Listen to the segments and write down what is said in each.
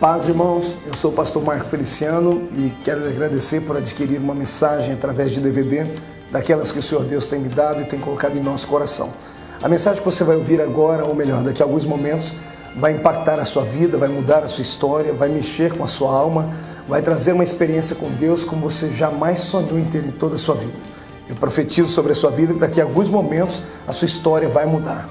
Paz, irmãos, eu sou o pastor Marco Feliciano e quero lhe agradecer por adquirir uma mensagem através de DVD, daquelas que o Senhor Deus tem me dado e tem colocado em nosso coração. A mensagem que você vai ouvir agora, ou melhor, daqui a alguns momentos, vai impactar a sua vida, vai mudar a sua história, vai mexer com a sua alma, vai trazer uma experiência com Deus como você jamais sonhou em ter em toda a sua vida. Eu profetizo sobre a sua vida que daqui a alguns momentos a sua história vai mudar.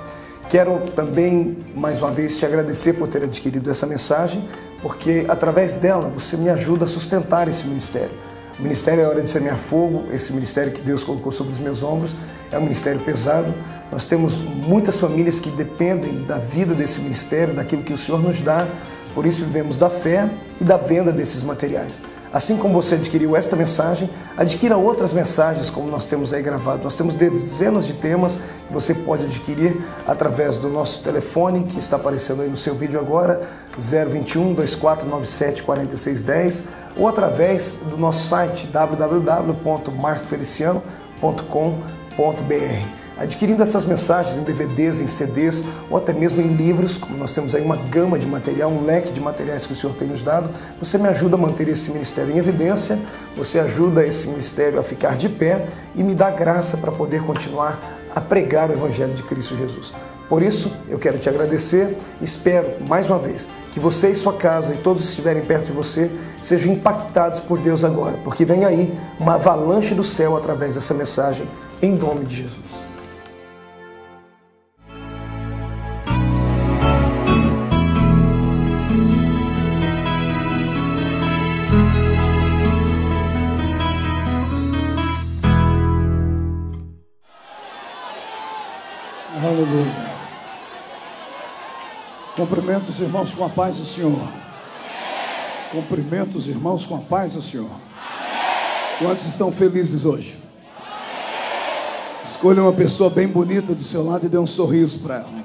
Quero também, mais uma vez, te agradecer por ter adquirido essa mensagem, porque através dela você me ajuda a sustentar esse ministério. O ministério É Hora de Semear Fogo, esse ministério que Deus colocou sobre os meus ombros, é um ministério pesado. Nós temos muitas famílias que dependem da vida desse ministério, daquilo que o Senhor nos dá, por isso vivemos da fé e da venda desses materiais. Assim como você adquiriu esta mensagem, adquira outras mensagens como nós temos aí gravado. Nós temos dezenas de temas que você pode adquirir através do nosso telefone, que está aparecendo aí no seu vídeo agora, 021 2497 4610, ou através do nosso site www.marcofeliciano.com.br. Adquirindo essas mensagens em DVDs, em CDs ou até mesmo em livros, como nós temos aí uma gama de material, um leque de materiais que o Senhor tem nos dado, você me ajuda a manter esse ministério em evidência, você ajuda esse ministério a ficar de pé e me dá graça para poder continuar a pregar o Evangelho de Cristo Jesus. Por isso, eu quero te agradecer e espero, mais uma vez, que você e sua casa e todos que estiverem perto de você sejam impactados por Deus agora, porque vem aí uma avalanche do céu através dessa mensagem, em nome de Jesus. Aleluia. Cumprimento os irmãos com a paz do Senhor. Cumprimento os irmãos com a paz do Senhor. Quantos estão felizes hoje? Escolha uma pessoa bem bonita do seu lado e dê um sorriso para ela.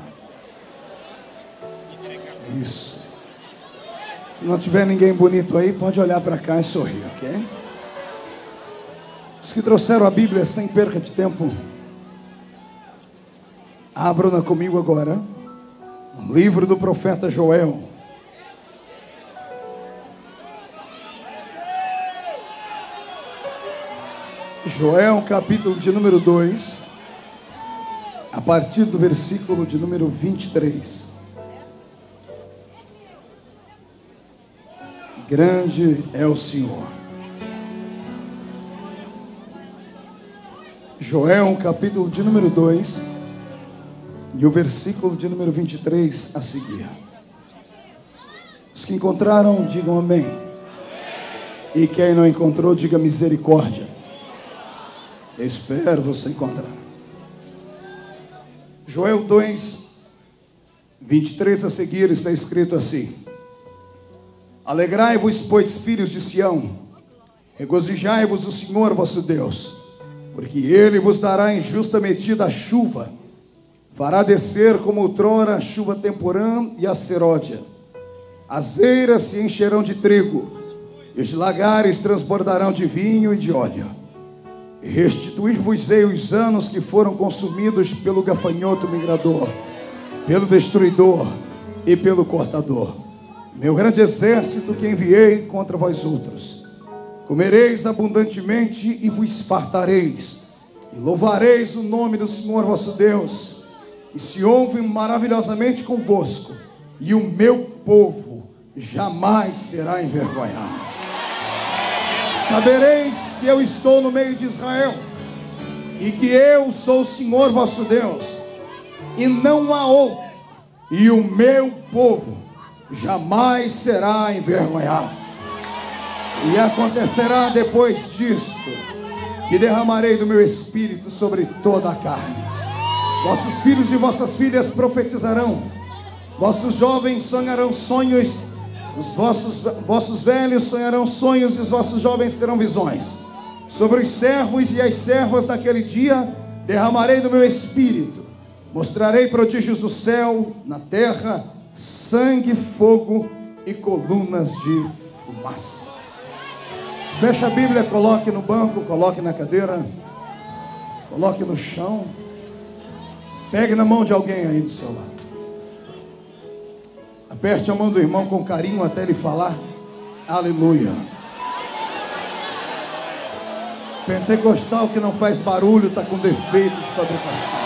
Isso. Se não tiver ninguém bonito aí, pode olhar para cá e sorrir, ok? Os que trouxeram a Bíblia sem perca de tempo, abram-na comigo agora, no livro do profeta Joel. Joel, capítulo de número 2, a partir do versículo de número 23. Grande é o Senhor. Joel, capítulo de número 2, e o versículo de número 23 a seguir. Os que encontraram, digam amém. E quem não encontrou, diga misericórdia. Eu espero você encontrar. Joel 2, 23 a seguir está escrito assim: Alegrai-vos, pois, filhos de Sião, regozijai-vos o Senhor vosso Deus, porque Ele vos dará em justa medida a chuva, fará descer como outrora a chuva temporã e a seródia. As eiras se encherão de trigo, e os lagares transbordarão de vinho e de óleo. E restituir-vos-ei os anos que foram consumidos pelo gafanhoto migrador, pelo destruidor e pelo cortador. Meu grande exército que enviei contra vós outros. Comereis abundantemente e vos fartareis, e louvareis o nome do Senhor vosso Deus, que se ouve maravilhosamente convosco, e o meu povo jamais será envergonhado. Sabereis que eu estou no meio de Israel, e que eu sou o Senhor vosso Deus, e não há outro, e o meu povo jamais será envergonhado. E acontecerá depois disto, que derramarei do meu espírito sobre toda a carne. Vossos filhos e vossas filhas profetizarão, vossos jovens sonharão sonhos, os vossos velhos sonharão sonhos, e os vossos jovens terão visões. Sobre os servos e as servas daquele dia derramarei do meu espírito, mostrarei prodígios do céu, na terra, sangue, fogo e colunas de fumaça. Feche a Bíblia, coloque no banco, coloque na cadeira, coloque no chão. Pegue na mão de alguém aí do seu lado. A Aperte a mão do irmão com carinho até ele falar. Aleluia. Pentecostal que não faz barulho está com defeito de fabricação.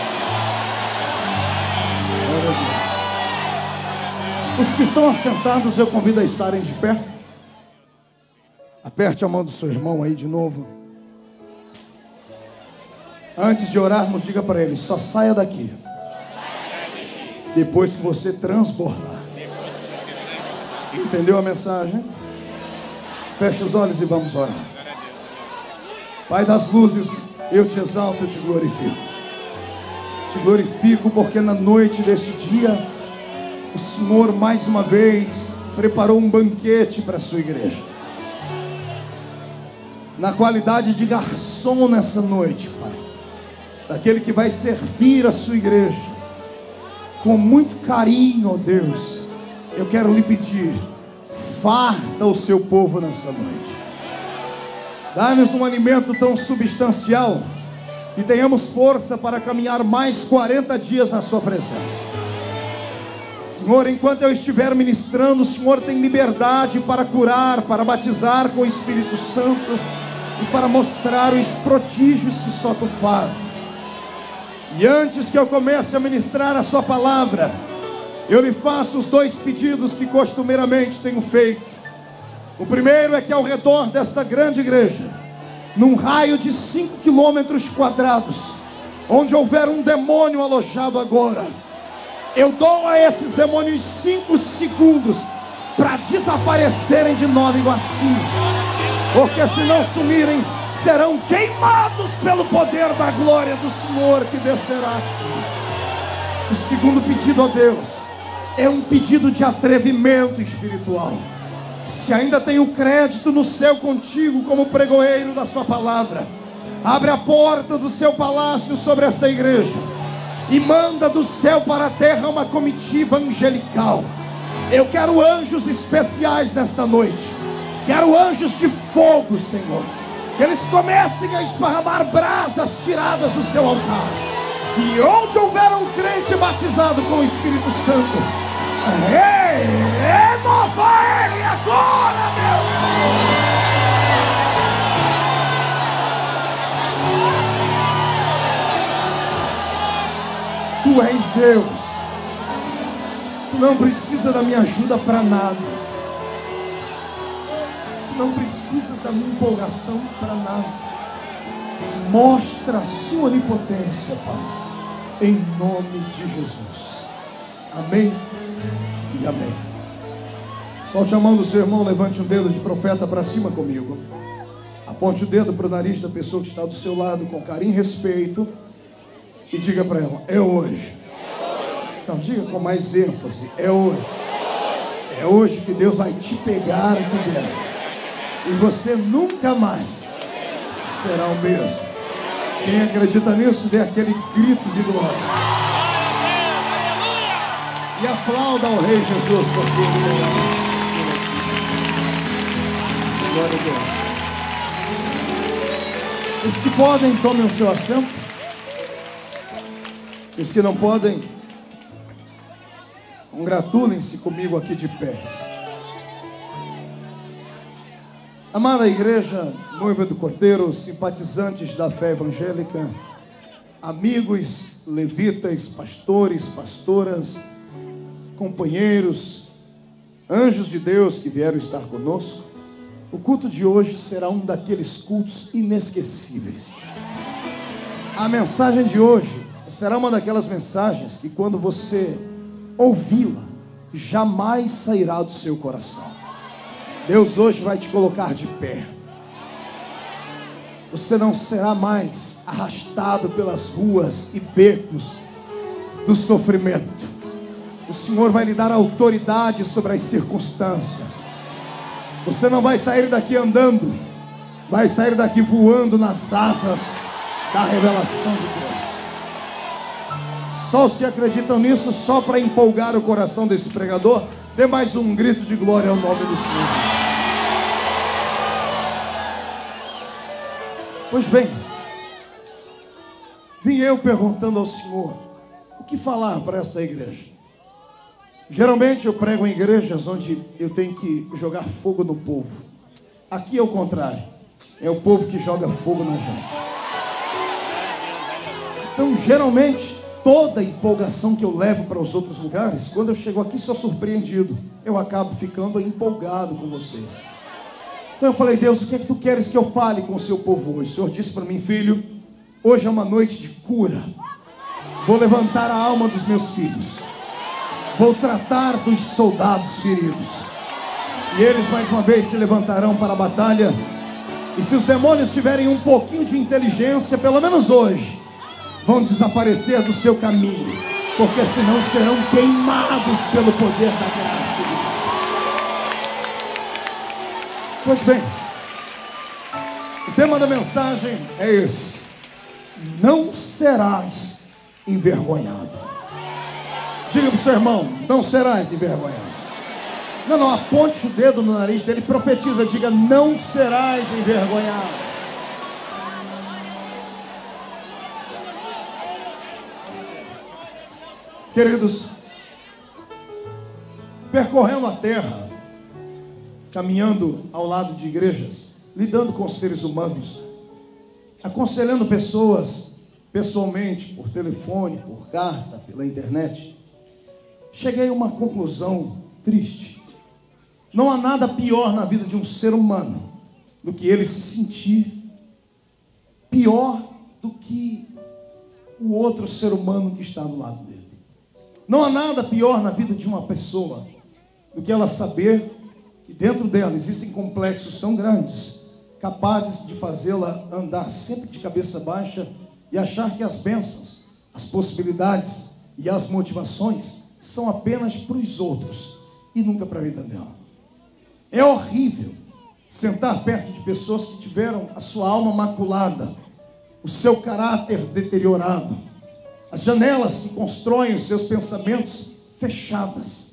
Glória a Deus. Os que estão assentados eu convido a estarem de pé. Aperte a mão do seu irmão aí de novo. Antes de orarmos, diga para ele: só saia daqui depois que você transbordar. Entendeu a mensagem? Feche os olhos e vamos orar. Pai das luzes, eu te exalto, eu te glorifico. Te glorifico porque na noite deste dia o Senhor mais uma vez preparou um banquete para a sua igreja. Na qualidade de garçom nessa noite, Pai, daquele que vai servir a sua igreja com muito carinho, ó Deus, eu quero lhe pedir: farta o seu povo nessa noite. Dá-nos um alimento tão substancial que tenhamos força para caminhar mais 40 dias na sua presença. Senhor, enquanto eu estiver ministrando, o Senhor tem liberdade para curar, para batizar com o Espírito Santo e para mostrar os prodígios que só Tu fazes. E antes que eu comece a ministrar a sua palavra, eu lhe faço os 2 pedidos que costumeiramente tenho feito. O primeiro é que ao redor desta grande igreja, num raio de 5 quilômetros quadrados, onde houver um demônio alojado agora, eu dou a esses demônios 5 segundos para desaparecerem de Nova Iguaçu, porque se não sumirem, serão queimados pelo poder da glória do Senhor que descerá aqui. O segundo pedido a Deus é um pedido de atrevimento espiritual. Se ainda tenho crédito no céu contigo como pregoeiro da sua palavra, abre a porta do seu palácio sobre esta igreja e manda do céu para a terra uma comitiva angelical. Eu quero anjos especiais nesta noite. Quero anjos de fogo, Senhor. Que eles comecem a esparramar brasas tiradas do seu altar. E onde houver um crente batizado com o Espírito Santo, renova ele agora, meu Senhor. Tu és Deus. Tu não precisa da minha ajuda para nada. Tu não precisas da minha empolgação para nada. Mostra a sua onipotência, Pai, em nome de Jesus. Amém e amém. Solte a mão do seu irmão, levante um dedo de profeta para cima comigo. Aponte o dedo para o nariz da pessoa que está do seu lado com carinho e respeito e diga para ela: é hoje. Não, diga com mais ênfase: é hoje. É hoje que Deus vai te pegar aqui dentro e você nunca mais será o mesmo. Quem acredita nisso, dê aquele grito de glória. E aplauda ao Rei Jesus por tudo. Glória a Deus. Os que podem, tomem o seu assento. Os que não podem, congratulem-se comigo aqui de pés. Amada igreja, noiva do Cordeiro, simpatizantes da fé evangélica, amigos levitas, pastores, pastoras, companheiros, anjos de Deus que vieram estar conosco, o culto de hoje será um daqueles cultos inesquecíveis. A mensagem de hoje será uma daquelas mensagens que, quando você ouvi-la, jamais sairá do seu coração. Deus hoje vai te colocar de pé. Você não será mais arrastado pelas ruas e becos do sofrimento. O Senhor vai lhe dar autoridade sobre as circunstâncias. Você não vai sair daqui andando, vai sair daqui voando nas asas da revelação de Deus. Só os que acreditam nisso, só para empolgar o coração desse pregador, dê mais um grito de glória ao nome do Senhor. Pois bem, vim eu perguntando ao Senhor: o que falar para essa igreja? Geralmente eu prego em igrejas onde eu tenho que jogar fogo no povo. Aqui é o contrário. É o povo que joga fogo na gente. Então, geralmente, toda a empolgação que eu levo para os outros lugares, quando eu chego aqui sou surpreendido. Eu acabo ficando empolgado com vocês. Então eu falei: Deus, o que é que tu queres que eu fale com o seu povo hoje? O Senhor disse para mim: filho, hoje é uma noite de cura. Vou levantar a alma dos meus filhos. Vou tratar dos soldados feridos. E eles mais uma vez se levantarão para a batalha. E se os demônios tiverem um pouquinho de inteligência, pelo menos hoje, vão desaparecer do seu caminho, porque senão serão queimados pelo poder da graça de Deus. Pois bem, o tema da mensagem é esse: não serás envergonhado. Diga para o seu irmão: não serás envergonhado. Não, aponte o dedo no nariz dele, profetiza, diga: não serás envergonhado. Queridos, percorrendo a terra, caminhando ao lado de igrejas, lidando com seres humanos, aconselhando pessoas pessoalmente, por telefone, por carta, pela internet, cheguei a uma conclusão triste. Não há nada pior na vida de um ser humano do que ele se sentir pior do que o outro ser humano que está do lado dele. Não há nada pior na vida de uma pessoa do que ela saber que dentro dela existem complexos tão grandes, capazes de fazê-la andar sempre de cabeça baixa e achar que as bênçãos, as possibilidades e as motivações são apenas para os outros e nunca para a vida dela. É horrível sentar perto de pessoas que tiveram a sua alma maculada, o seu caráter deteriorado, as janelas que constroem os seus pensamentos fechadas,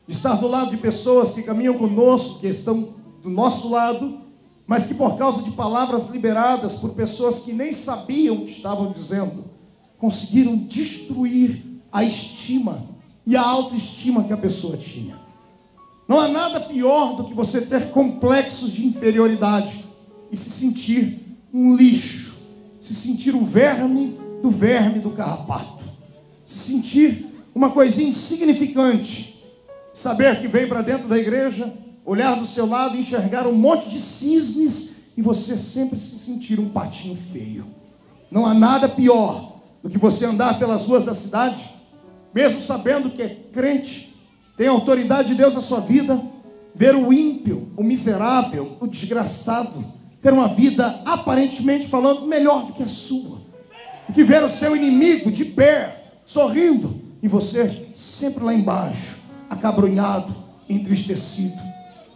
de estar do lado de pessoas que caminham conosco, que estão do nosso lado, mas que por causa de palavras liberadas por pessoas que nem sabiam o que estavam dizendo, conseguiram destruir a estima e a autoestima que a pessoa tinha. Não há nada pior do que você ter complexos de inferioridade e se sentir um lixo, se sentir o verme do carrapato, se sentir uma coisinha insignificante, saber que vem para dentro da igreja, olhar do seu lado e enxergar um monte de cisnes e você sempre se sentir um patinho feio. Não há nada pior do que você andar pelas ruas da cidade, mesmo sabendo que é crente, tem a autoridade de Deus na sua vida, ver o ímpio, o miserável, o desgraçado ter uma vida aparentemente falando melhor do que a sua, do que ver o seu inimigo de pé, sorrindo, e você sempre lá embaixo, acabrunhado, entristecido.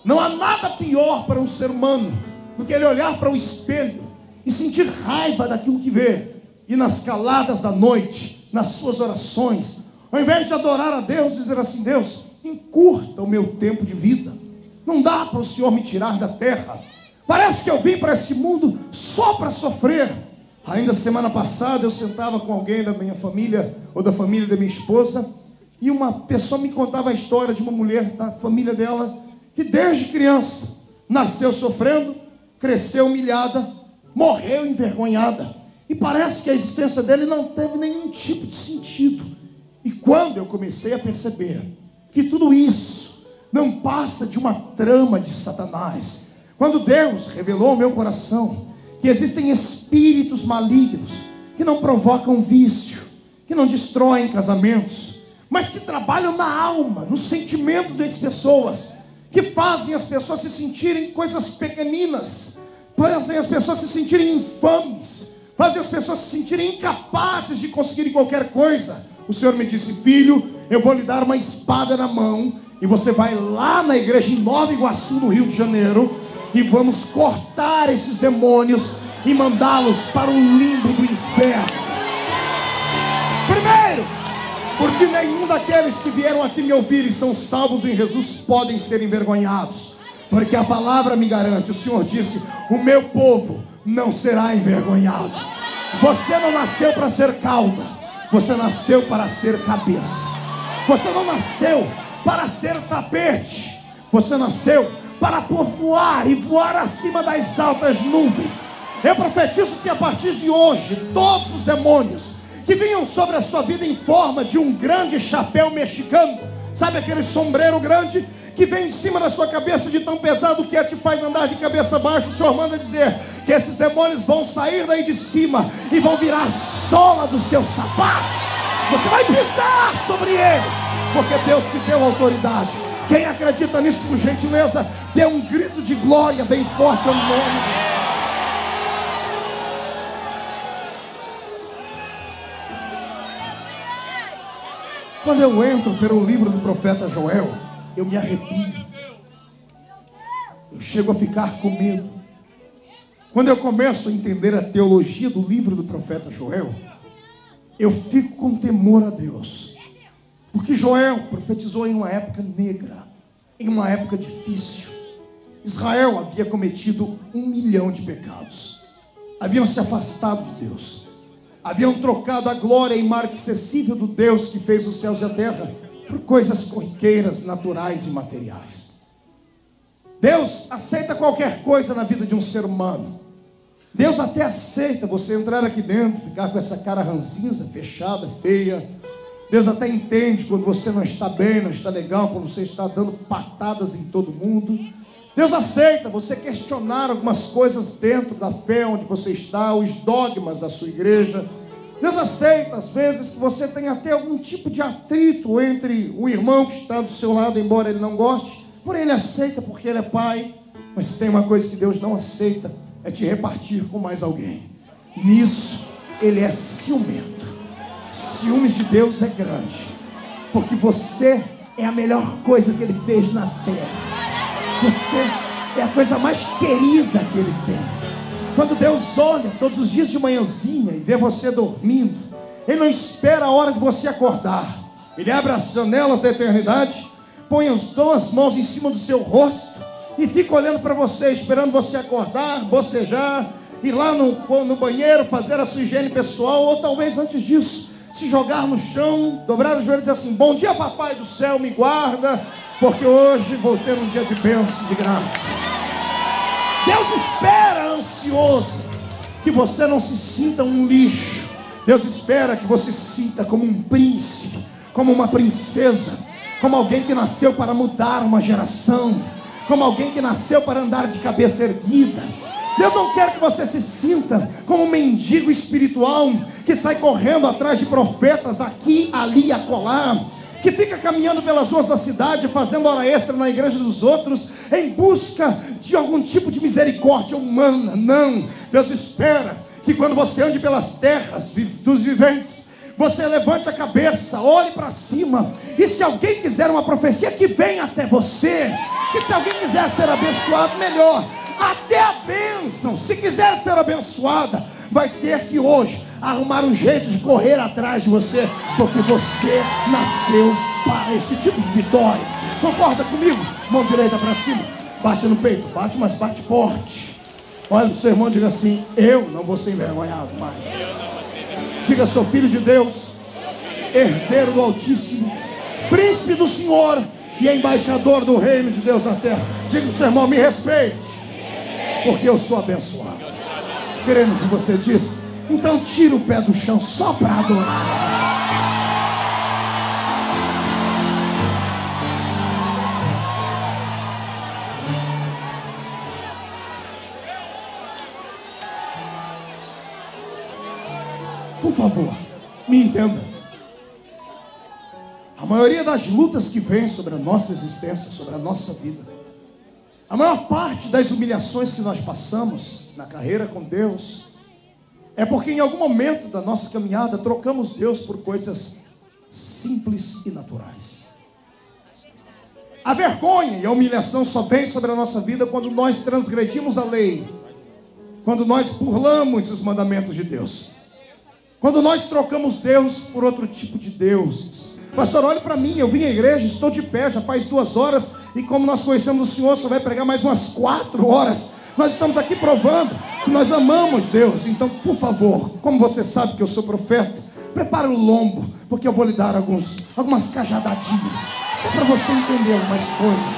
Não há nada pior para um ser humano do que ele olhar para o espelho e sentir raiva daquilo que vê, e nas caladas da noite, nas suas orações, ao invés de adorar a Deus, dizer assim: Deus, encurta o meu tempo de vida. Não dá para o Senhor me tirar da terra. Parece que eu vim para esse mundo só para sofrer. Ainda semana passada eu sentava com alguém da minha família, ou da família da minha esposa, e uma pessoa me contava a história de uma mulher da família dela, que desde criança nasceu sofrendo, cresceu humilhada, morreu envergonhada, e parece que a existência dele não teve nenhum tipo de sentido. E quando eu comecei a perceber que tudo isso não passa de uma trama de Satanás, quando Deus revelou ao meu coração que existem espíritos malignos que não provocam vício, que não destroem casamentos, mas que trabalham na alma, no sentimento das pessoas, que fazem as pessoas se sentirem coisas pequeninas, fazem as pessoas se sentirem infames, fazem as pessoas se sentirem incapazes de conseguirem qualquer coisa. O Senhor me disse: filho, eu vou lhe dar uma espada na mão, e você vai lá na igreja em Nova Iguaçu, no Rio de Janeiro, e vamos cortar esses demônios e mandá-los para o limbo do inferno. Primeiro, porque nenhum daqueles que vieram aqui me ouvir e são salvos em Jesus podem ser envergonhados, porque a palavra me garante, o Senhor disse: o meu povo não será envergonhado. Você não nasceu para ser cauda, você nasceu para ser cabeça. Você não nasceu para ser tapete. Você nasceu para voar e voar acima das altas nuvens. Eu profetizo que a partir de hoje, todos os demônios que vinham sobre a sua vida em forma de um grande chapéu mexicano, sabe aquele sombreiro grande que vem em cima da sua cabeça de tão pesado que te faz andar de cabeça baixa, o Senhor manda dizer que esses demônios vão sair daí de cima e vão virar a sola do seu sapato. Você vai pisar sobre eles, porque Deus te deu autoridade. Quem acredita nisso, por gentileza, dê um grito de glória bem forte ao nome do Senhor. Quando eu entro pelo livro do profeta Joel, eu me arrepio. Eu chego a ficar com medo. Quando eu começo a entender a teologia do livro do profeta Joel, eu fico com temor a Deus. Porque Joel profetizou em uma época negra, em uma época difícil. Israel havia cometido 1 milhão de pecados. Haviam se afastado de Deus. Haviam trocado a glória imarcessível do Deus que fez os céus e a terra por coisas corriqueiras, naturais e materiais. Deus aceita qualquer coisa na vida de um ser humano. Deus até aceita você entrar aqui dentro, ficar com essa cara ranzinza, fechada, feia. Deus até entende quando você não está bem, não está legal, quando você está dando patadas em todo mundo. Deus aceita você questionar algumas coisas dentro da fé onde você está, os dogmas da sua igreja. Deus aceita, às vezes, que você tenha até algum tipo de atrito entre o irmão que está do seu lado, embora ele não goste. Porém, ele aceita porque ele é pai. Mas tem uma coisa que Deus não aceita, é te repartir com mais alguém. Nisso, ele é ciumento. Ciúmes de Deus é grande, porque você é a melhor coisa que ele fez na terra. Você é a coisa mais querida que ele tem. Quando Deus olha todos os dias de manhãzinha e vê você dormindo, ele não espera a hora de você acordar. Ele abre as janelas da eternidade, põe as 2 mãos em cima do seu rosto e fica olhando para você, esperando você acordar, bocejar, ir lá no banheiro fazer a sua higiene pessoal, ou talvez antes disso se jogar no chão, dobrar os joelhos e dizer assim: bom dia, papai do céu, me guarda, porque hoje vou ter um dia de bênção e de graça. Deus espera ansioso que você não se sinta um lixo. Deus espera que você se sinta como um príncipe, como uma princesa, como alguém que nasceu para mudar uma geração, como alguém que nasceu para andar de cabeça erguida. Deus não quer que você se sinta como um mendigo espiritual que sai correndo atrás de profetas aqui, ali e acolá, que fica caminhando pelas ruas da cidade, fazendo hora extra na igreja dos outros, em busca de algum tipo de misericórdia humana. Não, Deus espera que quando você ande pelas terras dos viventes, você levante a cabeça, olhe para cima, e se alguém quiser uma profecia, que venha até você, que se alguém quiser ser abençoado, melhor, até a bênção, se quiser ser abençoada, vai ter que hoje arrumar um jeito de correr atrás de você, porque você nasceu para este tipo de vitória. Concorda comigo? Mão direita para cima, bate no peito, bate, mas bate forte. Olha para o seu irmão e diga assim: eu não vou ser envergonhado mais. Diga: sou filho de Deus, herdeiro do Altíssimo, príncipe do Senhor e embaixador do reino de Deus na terra. Diga para o seu irmão: me respeite, porque eu sou abençoado. Querendo o que você disse, então tira o pé do chão só para adorar a Jesus. Por favor, me entenda. A maioria das lutas que vem sobre a nossa existência, sobre a nossa vida, a maior parte das humilhações que nós passamos na carreira com Deus, é porque em algum momento da nossa caminhada trocamos Deus por coisas simples e naturais. A vergonha e a humilhação só vem sobre a nossa vida quando nós transgredimos a lei, quando nós burlamos os mandamentos de Deus, quando nós trocamos Deus por outro tipo de deuses. Pastor, olhe para mim, eu vim à igreja, estou de pé, já faz 2 horas, e como nós conhecemos o Senhor, só vai pregar mais umas 4 horas. Nós estamos aqui provando que nós amamos Deus. Então, por favor, como você sabe que eu sou profeta, prepare o lombo, porque eu vou lhe dar algumas cajadadinhas. só para você entender algumas coisas.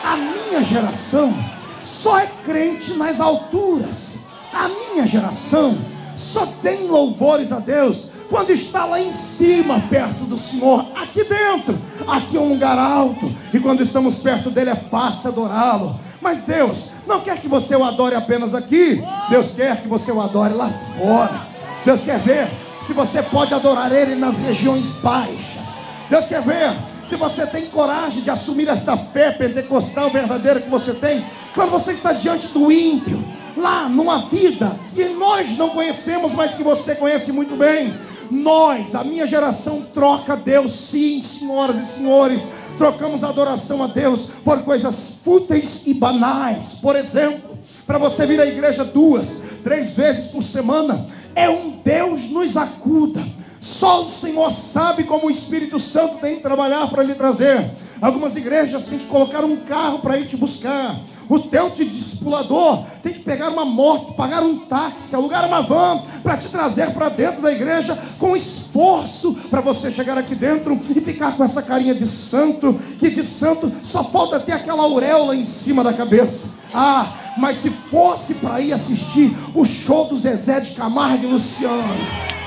A minha geração só é crente nas alturas. A minha geração só tem louvores a Deus quando está lá em cima, perto do Senhor. Aqui dentro, aqui é um lugar alto, e quando estamos perto dele é fácil adorá-lo. Mas Deus não quer que você o adore apenas aqui. Deus quer que você o adore lá fora. Deus quer ver se você pode adorar ele nas regiões baixas. Deus quer ver se você tem coragem de assumir esta fé pentecostal verdadeira que você tem, quando você está diante do ímpio, lá numa vida que nós não conhecemos, mas que você conhece muito bem. Nós, a minha geração, troca Deus, sim, senhoras e senhores. Trocamos a adoração a Deus por coisas fúteis e banais. Por exemplo, para você vir à igreja 2, 3 vezes por semana, é um Deus nos acuda. Só o Senhor sabe como o Espírito Santo tem que trabalhar para lhe trazer. Algumas igrejas têm que colocar um carro para ir te buscar. O teu discipulador tem que pegar uma moto, pagar um táxi, alugar uma van para te trazer para dentro da igreja com esforço, para você chegar aqui dentro e ficar com essa carinha de santo, que de santo só falta ter aquela auréola em cima da cabeça. Ah, mas se fosse para ir assistir o show do Zezé de Camargo e Luciano,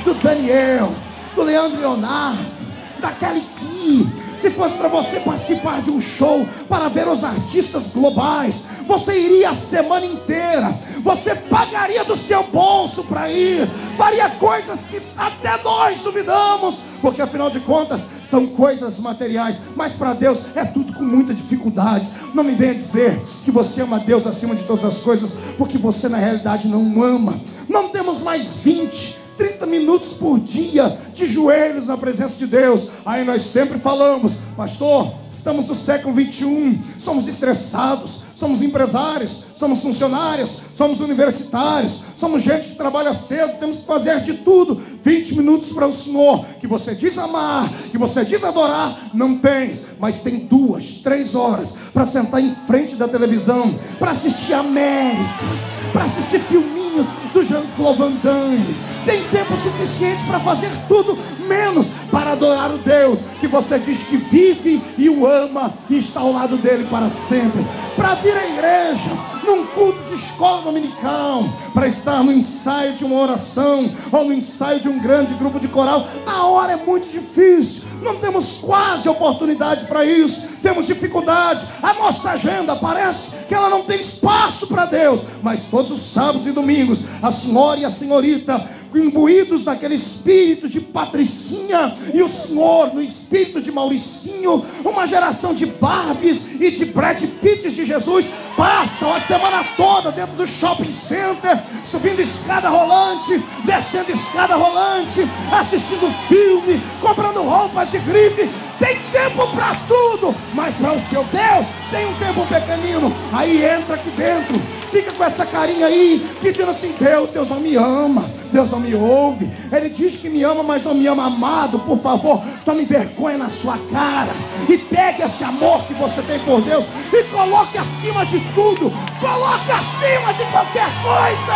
do Daniel, do Leandro Leonardo, da Kelly Key, se fosse para você participar de um show para ver os artistas globais, você iria a semana inteira, você pagaria do seu bolso para ir, faria coisas que até nós duvidamos, porque afinal de contas são coisas materiais, mas para Deus é tudo com muita dificuldade. Não me venha dizer que você ama Deus acima de todas as coisas, porque você na realidade não ama. Não temos mais 20, 30 minutos por dia de joelhos na presença de Deus. Aí nós sempre falamos: pastor, estamos no século 21, somos estressados, somos empresários, somos funcionários, somos universitários, somos gente que trabalha cedo, temos que fazer de tudo. 20 minutos para o Senhor, que você diz amar, que você diz adorar, não tens, mas tem 2, 3 horas para sentar em frente da televisão, para assistir América, para assistir filminhos do Jean-Claude Van Damme. Tem tempo suficiente para fazer tudo, menos para adorar o Deus que você diz que vive e o ama e está ao lado dele para sempre. Para vir à igreja, num culto de escola dominical, para estar no ensaio de uma oração ou no ensaio de um grande grupo de coral, a hora é muito difícil. Não temos quase oportunidade para isso, temos dificuldade. A nossa agenda parece que ela não tem espaço para Deus, mas todos os sábados e domingos, a senhora e a senhorita, imbuídos naquele espírito de Patricinha e o senhor no espírito de Mauricinho, uma geração de Barbies e de Brad Pitts de Jesus, passam a semana toda dentro do shopping center, subindo escada rolante, descendo escada rolante, assistindo filme, comprando roupas de grife. Tem tempo para tudo, mas para o seu Deus tem um tempo pequenino. Aí entra aqui dentro, fica com essa carinha aí, pedindo assim: Deus não me ama, Deus não me ouve. Ele diz que me ama, mas não me ama. Amado, por favor, tome vergonha na sua cara e pegue esse amor que você tem por Deus e coloque acima de tudo, coloque acima de qualquer coisa,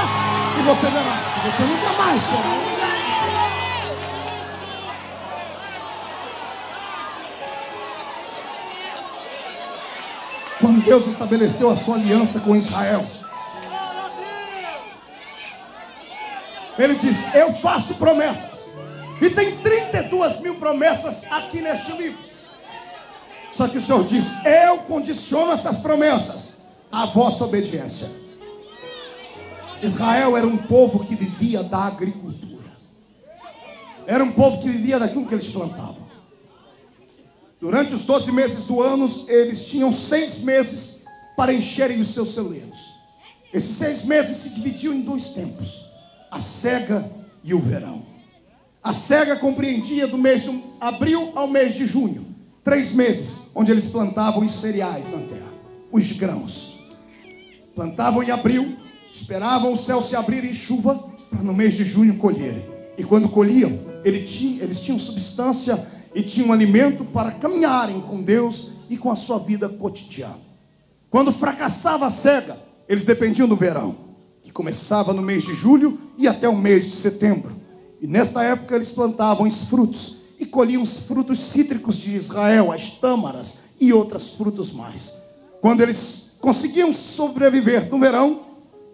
e você verá que você nunca mais será. Quando Deus estabeleceu a sua aliança com Israel, Ele disse: eu faço promessas. E tem 32 mil promessas aqui neste livro. Só que o Senhor diz: eu condiciono essas promessas à vossa obediência. Israel era um povo que vivia da agricultura. Era um povo que vivia daquilo que eles plantavam. Durante os 12 meses do ano, eles tinham 6 meses para encherem os seus celeiros. Esses 6 meses se dividiam em 2 tempos: a cega e o verão. A cega compreendia do mês de abril ao mês de junho, 3 meses, onde eles plantavam os cereais na terra, os grãos. Plantavam em abril, esperavam o céu se abrir em chuva, para no mês de junho colherem. E quando colhiam, eles tinham substância e tinham alimento para caminharem com Deus e com a sua vida cotidiana. Quando fracassava a cega, eles dependiam do verão, que começava no mês de julho e até o mês de setembro. E nesta época eles plantavam os frutos e colhiam os frutos cítricos de Israel, as tâmaras e outros frutos mais. Quando eles conseguiam sobreviver no verão,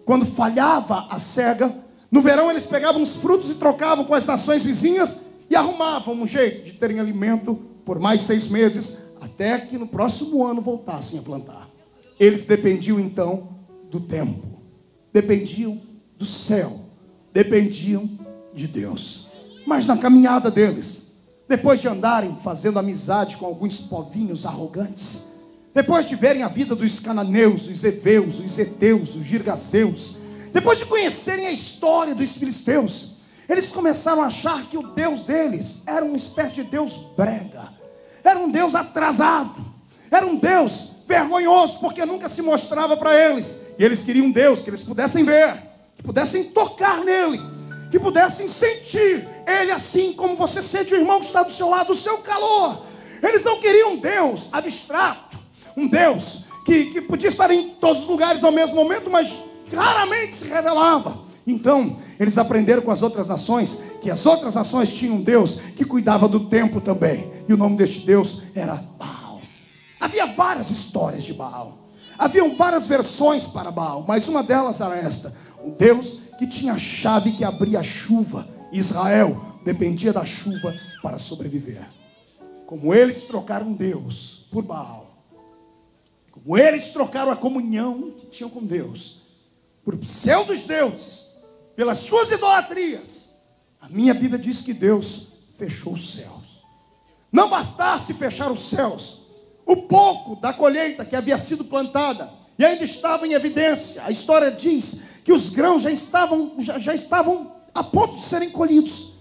quando falhava a cega, no verão eles pegavam os frutos e trocavam com as nações vizinhas e arrumavam um jeito de terem alimento por mais 6 meses, até que no próximo ano voltassem a plantar. Eles dependiam então do tempo, dependiam do céu, dependiam de Deus. Mas na caminhada deles, depois de andarem fazendo amizade com alguns povinhos arrogantes, depois de verem a vida dos cananeus, os heveus, os heteus, os girgazeus, depois de conhecerem a história dos filisteus, eles começaram a achar que o Deus deles era uma espécie de Deus brega, era um Deus atrasado, era um Deus vergonhoso, porque nunca se mostrava para eles. E eles queriam um Deus que eles pudessem ver, que pudessem tocar nele, que pudessem sentir ele assim como você sente o irmão que está do seu lado, o seu calor. Eles não queriam um Deus abstrato, um Deus que podia estar em todos os lugares ao mesmo momento, mas raramente se revelava. Então eles aprenderam com as outras nações que as outras nações tinham um Deus que cuidava do tempo também, e o nome deste Deus era Baal. Havia várias histórias de Baal, haviam várias versões para Baal, mas uma delas era esta: um Deus que tinha a chave que abria a chuva. Israel dependia da chuva para sobreviver. Como eles trocaram Deus por Baal, como eles trocaram a comunhão que tinham com Deus por pseudos deuses, pelas suas idolatrias, a minha Bíblia diz que Deus fechou os céus. Não bastasse fechar os céus, o pouco da colheita que havia sido plantada e ainda estava em evidência. A história diz que os grãos já estavam a ponto de serem colhidos.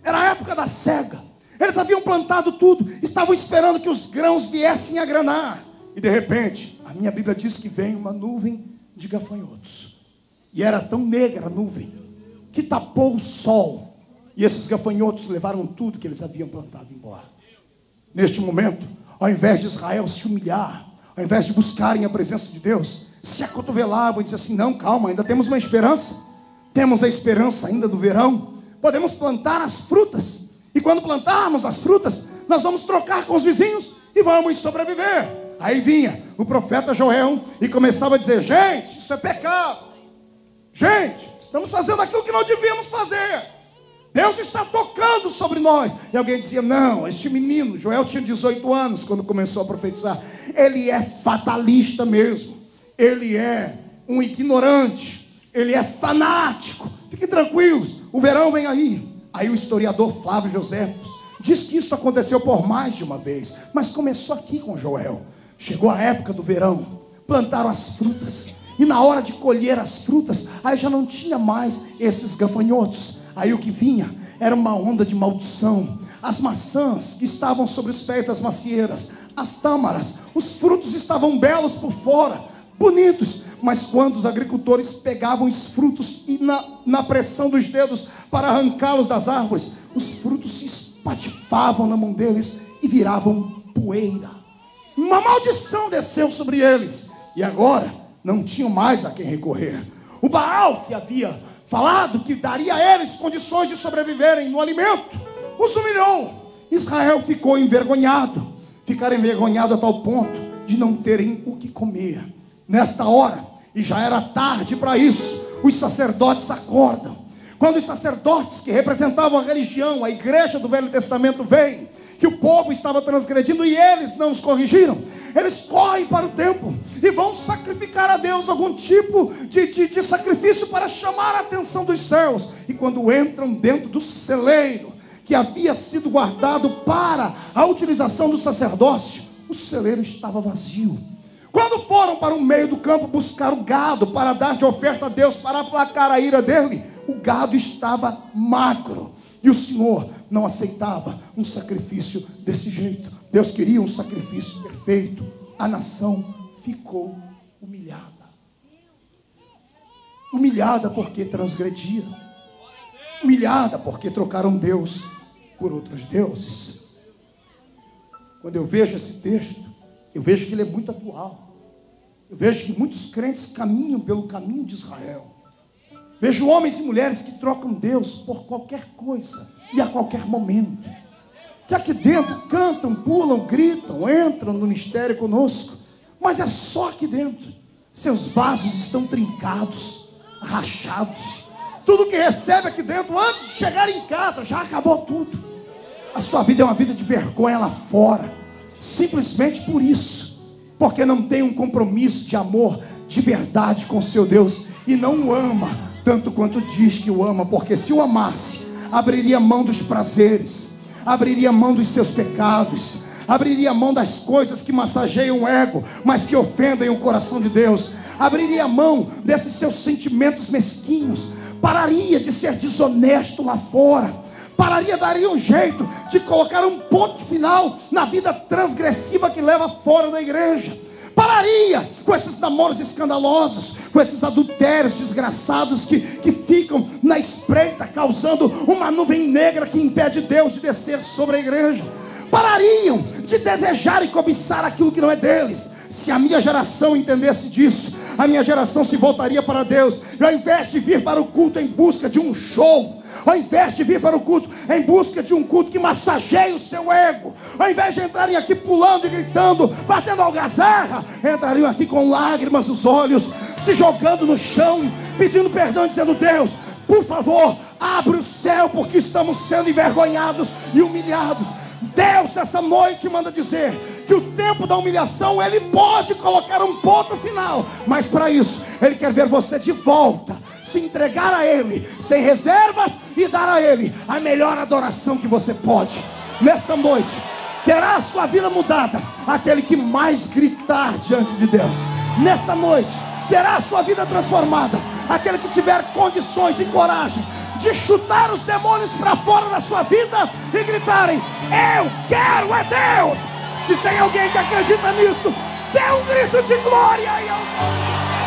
Era a época da cega. Eles haviam plantado tudo, estavam esperando que os grãos viessem a granar. E de repente, a minha Bíblia diz que vem uma nuvem de gafanhotos. E era tão negra a nuvem que tapou o sol. E esses gafanhotos levaram tudo que eles haviam plantado embora. Neste momento, ao invés de Israel se humilhar, ao invés de buscarem a presença de Deus, se acotovelavam e diziam assim: não, calma, ainda temos uma esperança. Temos a esperança ainda do verão. Podemos plantar as frutas. E quando plantarmos as frutas, nós vamos trocar com os vizinhos e vamos sobreviver. Aí vinha o profeta Joel e começava a dizer: gente, isso é pecado. Gente, estamos fazendo aquilo que não devíamos fazer. Deus está tocando sobre nós. E alguém dizia: não, este menino, Joel tinha 18 anos quando começou a profetizar, ele é fatalista mesmo. Ele é um ignorante. Ele é fanático. Fiquem tranquilos, o verão vem aí. Aí o historiador Flávio Joséfos diz que isso aconteceu por mais de uma vez, mas começou aqui com Joel. Chegou a época do verão, plantaram as frutas, e na hora de colher as frutas, aí já não tinha mais esses gafanhotos. Aí o que vinha era uma onda de maldição. As maçãs que estavam sobre os pés das macieiras, as tâmaras, os frutos estavam belos por fora, bonitos, mas quando os agricultores pegavam os frutos e na pressão dos dedos para arrancá-los das árvores, os frutos se espatifavam na mão deles e viravam poeira. Uma maldição desceu sobre eles, e agora não tinham mais a quem recorrer. O Baal, que havia falado que daria a eles condições de sobreviverem no alimento, os humilhou. Israel ficou envergonhado. Ficaram envergonhados a tal ponto de não terem o que comer. Nesta hora, e já era tarde para isso, os sacerdotes acordam. Quando os sacerdotes que representavam a religião, a igreja do Velho Testamento, veem que o povo estava transgredindo e eles não os corrigiram, eles correm para o templo e vão sacrificar a Deus algum tipo de sacrifício para chamar a atenção dos céus. E quando entram dentro do celeiro que havia sido guardado para a utilização do sacerdócio, o celeiro estava vazio. Quando foram para o meio do campo buscar o gado para dar de oferta a Deus, para aplacar a ira dele, o gado estava magro. E o Senhor não aceitava um sacrifício desse jeito. Deus queria um sacrifício perfeito. A nação ficou humilhada. Humilhada porque transgrediram. Humilhada porque trocaram Deus por outros deuses. Quando eu vejo esse texto, eu vejo que ele é muito atual. Eu vejo que muitos crentes caminham pelo caminho de Israel. Vejo homens e mulheres que trocam Deus por qualquer coisa e a qualquer momento. que aqui dentro cantam, pulam, gritam, entram no mistério conosco, mas é só aqui dentro. Seus vasos estão trincados, rachados. Tudo que recebe aqui dentro, antes de chegar em casa, já acabou tudo. A sua vida é uma vida de vergonha lá fora, simplesmente por isso, porque não tem um compromisso de amor de verdade com seu Deus, e não o ama tanto quanto diz que o ama, porque se o amasse, abriria mão dos prazeres, abriria mão dos seus pecados, abriria mão das coisas que massageiam o ego, mas que ofendem o coração de Deus, abriria mão desses seus sentimentos mesquinhos, pararia de ser desonesto lá fora, daria um jeito de colocar um ponto final na vida transgressiva que leva fora da igreja, pararia com esses namoros escandalosos, com esses adultérios desgraçados que ficam na espreita, causando uma nuvem negra que impede Deus de descer sobre a igreja, parariam de desejar e cobiçar aquilo que não é deles. Se a minha geração entendesse disso, a minha geração se voltaria para Deus, e ao invés de vir para o culto em busca de um show, ao invés de vir para o culto em busca de um culto que massageie o seu ego, ao invés de entrarem aqui pulando e gritando, fazendo algazarra, entrariam aqui com lágrimas nos olhos, se jogando no chão, pedindo perdão, dizendo: Deus, por favor, abre o céu, porque estamos sendo envergonhados e humilhados. Deus essa noite manda dizer que o tempo da humilhação Ele pode colocar um ponto final, mas para isso Ele quer ver você de volta, se entregar a Ele sem reservas e dar a Ele a melhor adoração que você pode. Nesta noite terá a sua vida mudada aquele que mais gritar diante de Deus. Nesta noite terá a sua vida transformada aquele que tiver condições e coragem de chutar os demônios para fora da sua vida e gritarem: eu quero é Deus. Se tem alguém que acredita nisso, dê um grito de glória e ao nome do Senhor.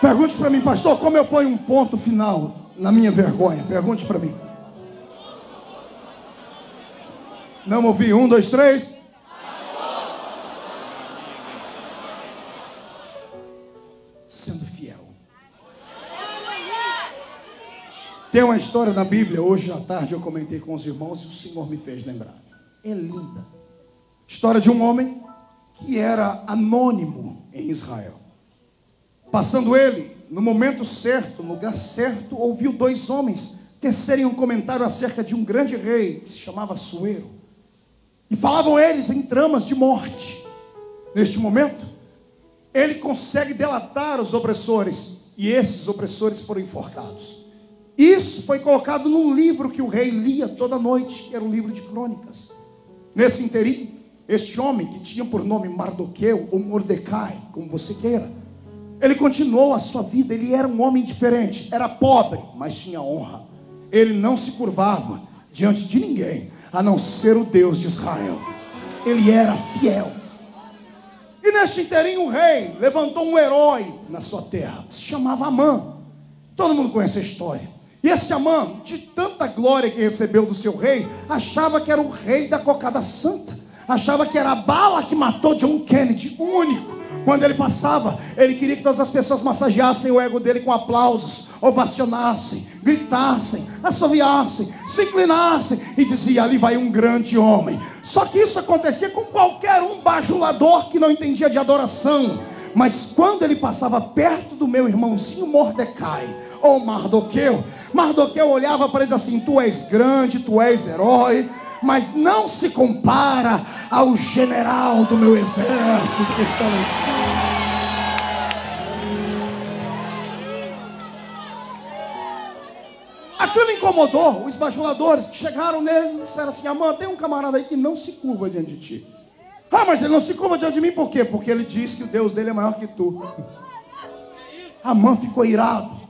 Pergunte para mim: pastor, como eu ponho um ponto final na minha vergonha? Pergunte para mim. Não ouvi. 1, 2, 3. Sendo fiel. Tem uma história na Bíblia, hoje à tarde eu comentei com os irmãos e o Senhor me fez lembrar. É linda. História de um homem que era anônimo em Israel. Passando ele, no momento certo, no lugar certo, ouviu 2 homens tecerem um comentário acerca de um grande rei que se chamava Assuero. E falavam eles em tramas de morte. Neste momento, ele consegue delatar os opressores, e esses opressores foram enforcados. Isso foi colocado num livro que o rei lia toda noite, que era o livro de crônicas. Nesse inteirinho, este homem, que tinha por nome Mardoqueu ou Mordecai, como você queira, ele continuou a sua vida. Ele era um homem diferente, era pobre, mas tinha honra. Ele não se curvava diante de ninguém, a não ser o Deus de Israel. Ele era fiel. E neste inteirinho o rei levantou um herói na sua terra, que se chamava Amã. Todo mundo conhece a história. E esse Amã, de tanta glória que recebeu do seu rei, achava que era o rei da cocada santa, achava que era a bala que matou John Kennedy, o único. Quando ele passava, ele queria que todas as pessoas massageassem o ego dele com aplausos, ovacionassem, gritassem, assoviassem, se inclinassem, e dizia: ali vai um grande homem. Só que isso acontecia com qualquer um bajulador que não entendia de adoração. Mas quando ele passava perto do meu irmãozinho Mordecai, ou Mardoqueu, Mardoqueu olhava para ele e dizia assim: tu és grande, tu és herói, mas não se compara ao general do meu exército que está lá em cima. Aquilo incomodou os bajuladores que chegaram nele e disseram assim: Amã, tem um camarada aí que não se curva diante de ti. Ah, mas ele não se curva diante de mim por quê? Porque ele diz que o Deus dele é maior que tu. Amã ficou irado,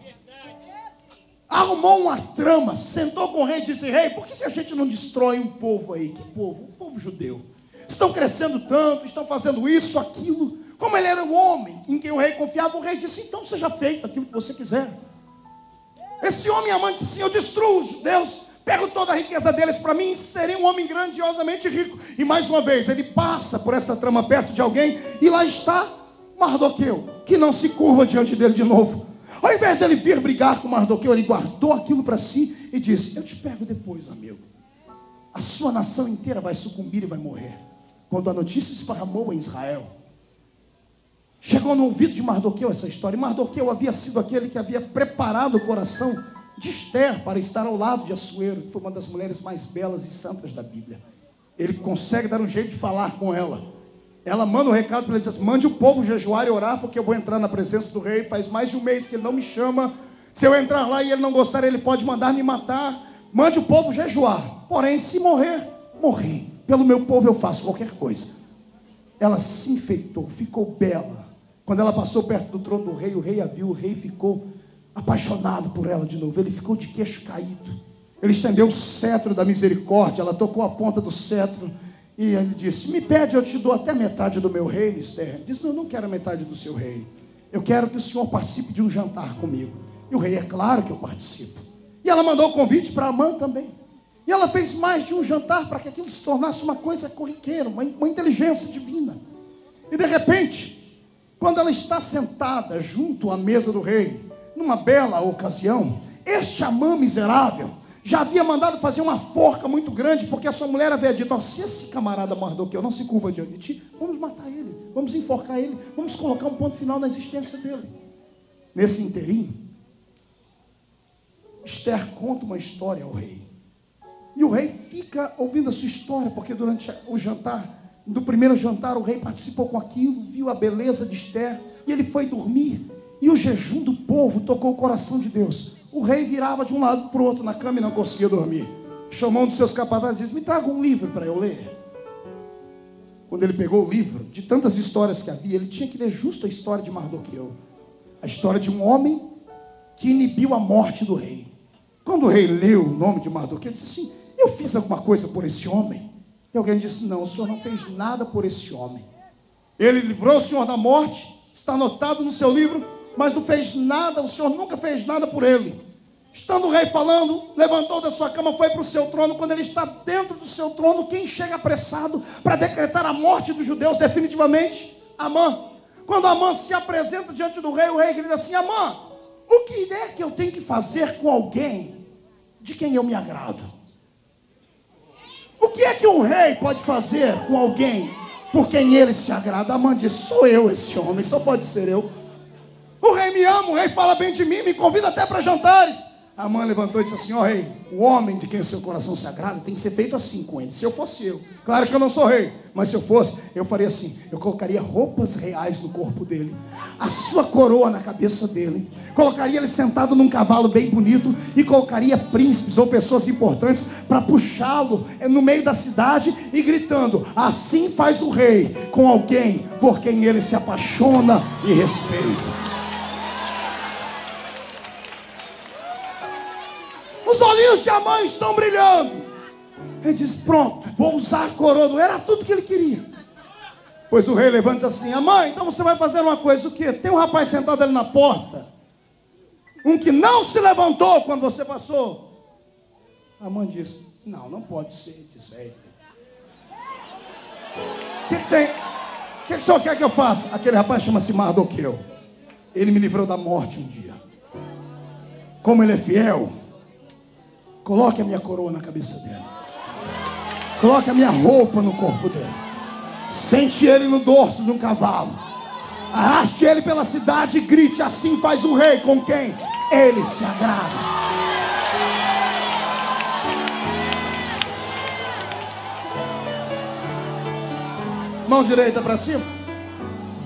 arrumou uma trama, sentou com o rei e disse: rei, por que a gente não destrói um povo aí? Que povo? O povo judeu. Estão crescendo tanto, estão fazendo isso, aquilo. Como ele era um homem em quem o rei confiava, o rei disse: então seja feito aquilo que você quiser. Esse homem, Amã, disse assim: eu destruo os judeus pego toda a riqueza deles para mim e serei um homem grandiosamente rico. E mais uma vez, ele passa por essa trama perto de alguém, e lá está Mardoqueu, que não se curva diante dele de novo. Ao invés de ele vir brigar com Mardoqueu, ele guardou aquilo para si e disse: eu te pego depois, amigo. A sua nação inteira vai sucumbir e vai morrer. Quando a notícia esparramou em Israel, chegou no ouvido de Mardoqueu essa história. E Mardoqueu havia sido aquele que havia preparado o coração de Esther para estar ao lado de Assuero, que foi uma das mulheres mais belas e santas da Bíblia. Ele consegue dar um jeito de falar com ela. Ela manda um recado para ele, diz: mande o povo jejuar e orar, porque eu vou entrar na presença do rei. Faz mais de um mês que ele não me chama. Se eu entrar lá e ele não gostar, ele pode mandar me matar. Mande o povo jejuar. Porém, se morrer, morri. Pelo meu povo eu faço qualquer coisa. Ela se enfeitou, ficou bela. Quando ela passou perto do trono do rei, o rei a viu. O rei ficou apaixonado por ela de novo. Ele ficou de queixo caído. Ele estendeu o cetro da misericórdia. Ela tocou a ponta do cetro e ele disse: me pede, eu te dou até metade do meu reino, Esther. Ele disse: não, eu não quero metade do seu reino. Eu quero que o senhor participe de um jantar comigo. E o rei: é claro que eu participo. E ela mandou o convite para Amã também. E ela fez mais de um jantar para que aquilo se tornasse uma coisa corriqueira, uma inteligência divina. E de repente, quando ela está sentada junto à mesa do rei, numa bela ocasião, este Amã miserável já havia mandado fazer uma forca muito grande, porque a sua mulher havia dito: oh, se esse camarada Mardoqueu não se curva diante de ti, vamos matar ele, vamos enforcar ele, vamos colocar um ponto final na existência dele. Nesse inteirinho, Esther conta uma história ao rei. E o rei fica ouvindo a sua história, porque durante o jantar, do primeiro jantar, o rei participou com aquilo, viu a beleza de Esther, e ele foi dormir. E o jejum do povo tocou o coração de Deus. O rei virava de um lado para o outro na cama e não conseguia dormir. Chamou um dos seus capatazes e disse: me traga um livro para eu ler. Quando ele pegou o livro, de tantas histórias que havia, ele tinha que ler justo a história de Mardoqueu. A história de um homem que inibiu a morte do rei. Quando o rei leu o nome de Mardoqueu, ele disse assim: eu fiz alguma coisa por esse homem? E alguém disse: não, o senhor não fez nada por esse homem. Ele livrou o senhor da morte, está anotado no seu livro, mas não fez nada, o senhor nunca fez nada por ele. Estando o rei falando, levantou da sua cama, foi para o seu trono. Quando ele está dentro do seu trono, quem chega apressado para decretar a morte dos judeus definitivamente? Amã. Quando Amã se apresenta diante do rei, o rei grita assim: Amã, o que é que eu tenho que fazer com alguém de quem eu me agrado? O que é que um rei pode fazer com alguém por quem ele se agrada? Amã diz: sou eu esse homem, só pode ser eu. O rei me ama, o rei fala bem de mim, me convida até para jantares. Amã levantou e disse assim: ó rei, o homem de quem o seu coração se agrada tem que ser feito assim com ele. Se eu fosse eu, claro que eu não sou rei, mas se eu fosse, eu faria assim: eu colocaria roupas reais no corpo dele, a sua coroa na cabeça dele, colocaria ele sentado num cavalo bem bonito e colocaria príncipes ou pessoas importantes para puxá-lo no meio da cidade e gritando: assim faz o rei com alguém por quem ele se apaixona e respeita. Os olhinhos de Amã estão brilhando. Ele diz: pronto, vou usar a coroa. Era tudo que ele queria. Pois o rei levanta e diz assim: Amã, então você vai fazer uma coisa. O quê? Tem um rapaz sentado ali na porta, um que não se levantou quando você passou. Amã diz: não pode ser, diz ele. O que tem? O que o senhor quer que eu faça? Aquele rapaz chama-se Mardoqueu. Ele me livrou da morte um dia. Como ele é fiel, coloque a minha coroa na cabeça dele. Coloque a minha roupa no corpo dele. Sente ele no dorso de um cavalo. Arraste ele pela cidade e grite: assim faz o rei com quem ele se agrada. Mão direita para cima.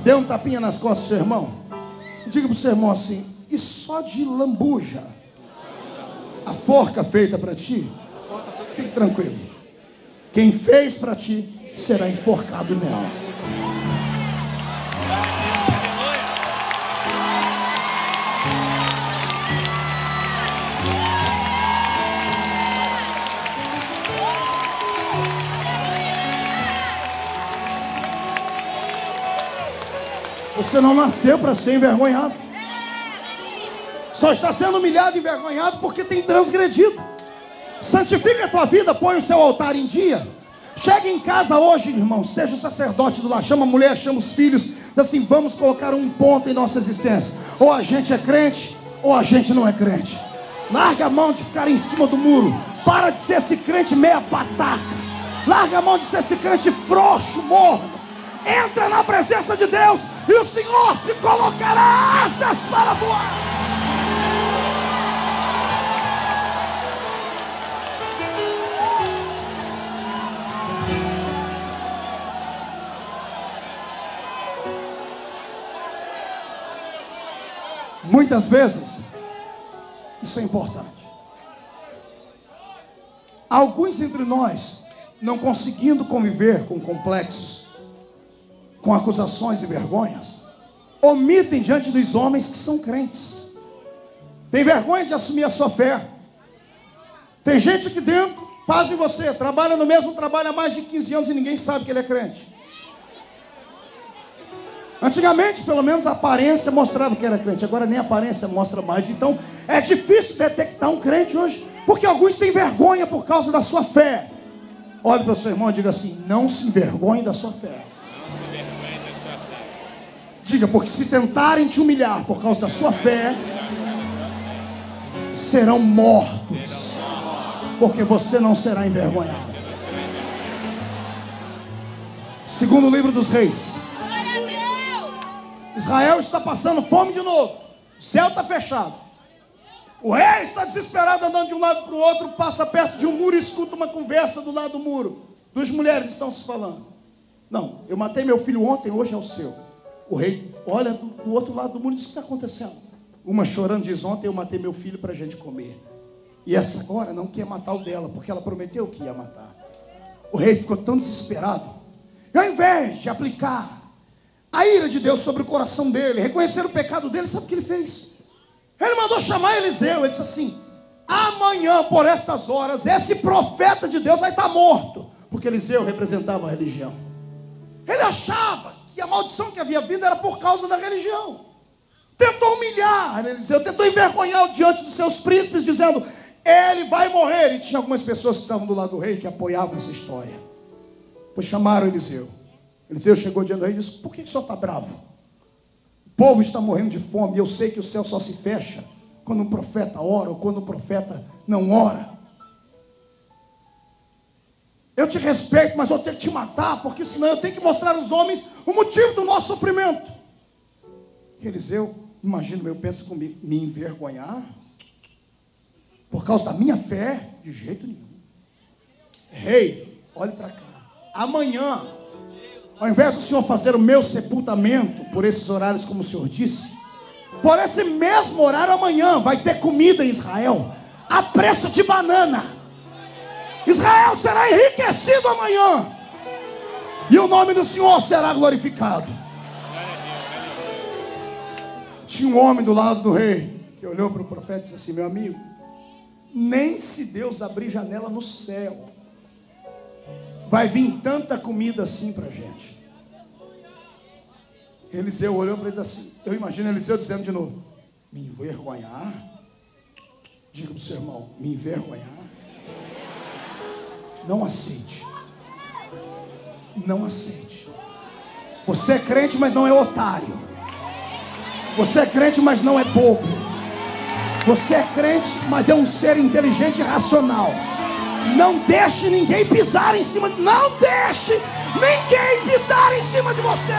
Dê um tapinha nas costas do seu irmão. E diga para o seu irmão assim: e só de lambuja a forca feita para ti, fique tranquilo, quem fez para ti será enforcado nela. Você não nasceu para ser envergonhado. Só está sendo humilhado e envergonhado porque tem transgredido. Santifica a tua vida, põe o seu altar em dia. Chega em casa hoje, irmão, seja o sacerdote do lar, chama a mulher, chama os filhos, diz assim: vamos colocar um ponto em nossa existência. Ou a gente é crente, ou a gente não é crente. Larga a mão de ficar em cima do muro. Para de ser esse crente meia pataca. Larga a mão de ser esse crente frouxo, morno. Entra na presença de Deus e o Senhor te colocará asas para voar. Muitas vezes, isso é importante. Alguns entre nós, não conseguindo conviver com complexos, com acusações e vergonhas, omitem diante dos homens que são crentes. Tem vergonha de assumir a sua fé. Tem gente aqui dentro, pasme você, trabalha no mesmo trabalho há mais de 15 anos e ninguém sabe que ele é crente. Antigamente, pelo menos, a aparência mostrava que era crente. Agora nem a aparência mostra mais. Então, é difícil detectar um crente hoje, porque alguns têm vergonha por causa da sua fé. Olhe para o seu irmão e diga assim: não se envergonhe da sua fé. Diga, porque se tentarem te humilhar por causa da sua fé, serão mortos, porque você não será envergonhado. Segundo o livro dos Reis, Israel está passando fome de novo. O céu está fechado. O rei está desesperado, andando de um lado para o outro. Passa perto de um muro e escuta uma conversa do lado do muro. Duas mulheres estão se falando. Não, eu matei meu filho ontem, hoje é o seu. O rei olha do outro lado do muro e diz: o que está acontecendo? Uma chorando diz: ontem eu matei meu filho para a gente comer. E essa agora não quer matar o dela, porque ela prometeu que ia matar. O rei ficou tão desesperado. E ao invés de aplicar a ira de Deus sobre o coração dele, reconhecer o pecado dele, sabe o que ele fez? Ele mandou chamar Eliseu. Ele disse assim: amanhã, por estas horas, esse profeta de Deus vai estar morto. Porque Eliseu representava a religião. Ele achava que a maldição que havia vindo era por causa da religião. Tentou humilhar Eliseu, tentou envergonhar diante dos seus príncipes, dizendo: ele vai morrer. E tinha algumas pessoas que estavam do lado do rei que apoiavam essa história. Pois chamaram Eliseu. Eliseu chegou diante do rei e disse: por que o senhor está bravo? O povo está morrendo de fome, e eu sei que o céu só se fecha quando um profeta ora ou quando um profeta não ora. Eu te respeito, mas vou ter que te matar, porque senão eu tenho que mostrar aos homens o motivo do nosso sofrimento. Eliseu, imagina, eu penso comigo: me envergonhar por causa da minha fé? De jeito nenhum. Rei, olhe para cá. Amanhã, ao invés do Senhor fazer o meu sepultamento por esses horários, como o Senhor disse, por esse mesmo horário amanhã vai ter comida em Israel a preço de banana. Israel será enriquecido amanhã, e o nome do Senhor será glorificado. Tinha um homem do lado do rei que olhou para o profeta e disse assim: meu amigo, nem se Deus abrir janela no céu vai vir tanta comida assim para a gente. Eliseu olhou para ele e disse assim, eu imagino Eliseu dizendo de novo: me envergonhar? Diga para o seu irmão: me envergonhar? Não aceite. Não aceite. Você é crente, mas não é otário. Você é crente, mas não é bobo. Você é crente, mas é um ser inteligente e racional. Não deixe ninguém pisar em cima de... Não deixe ninguém pisar em cima de você.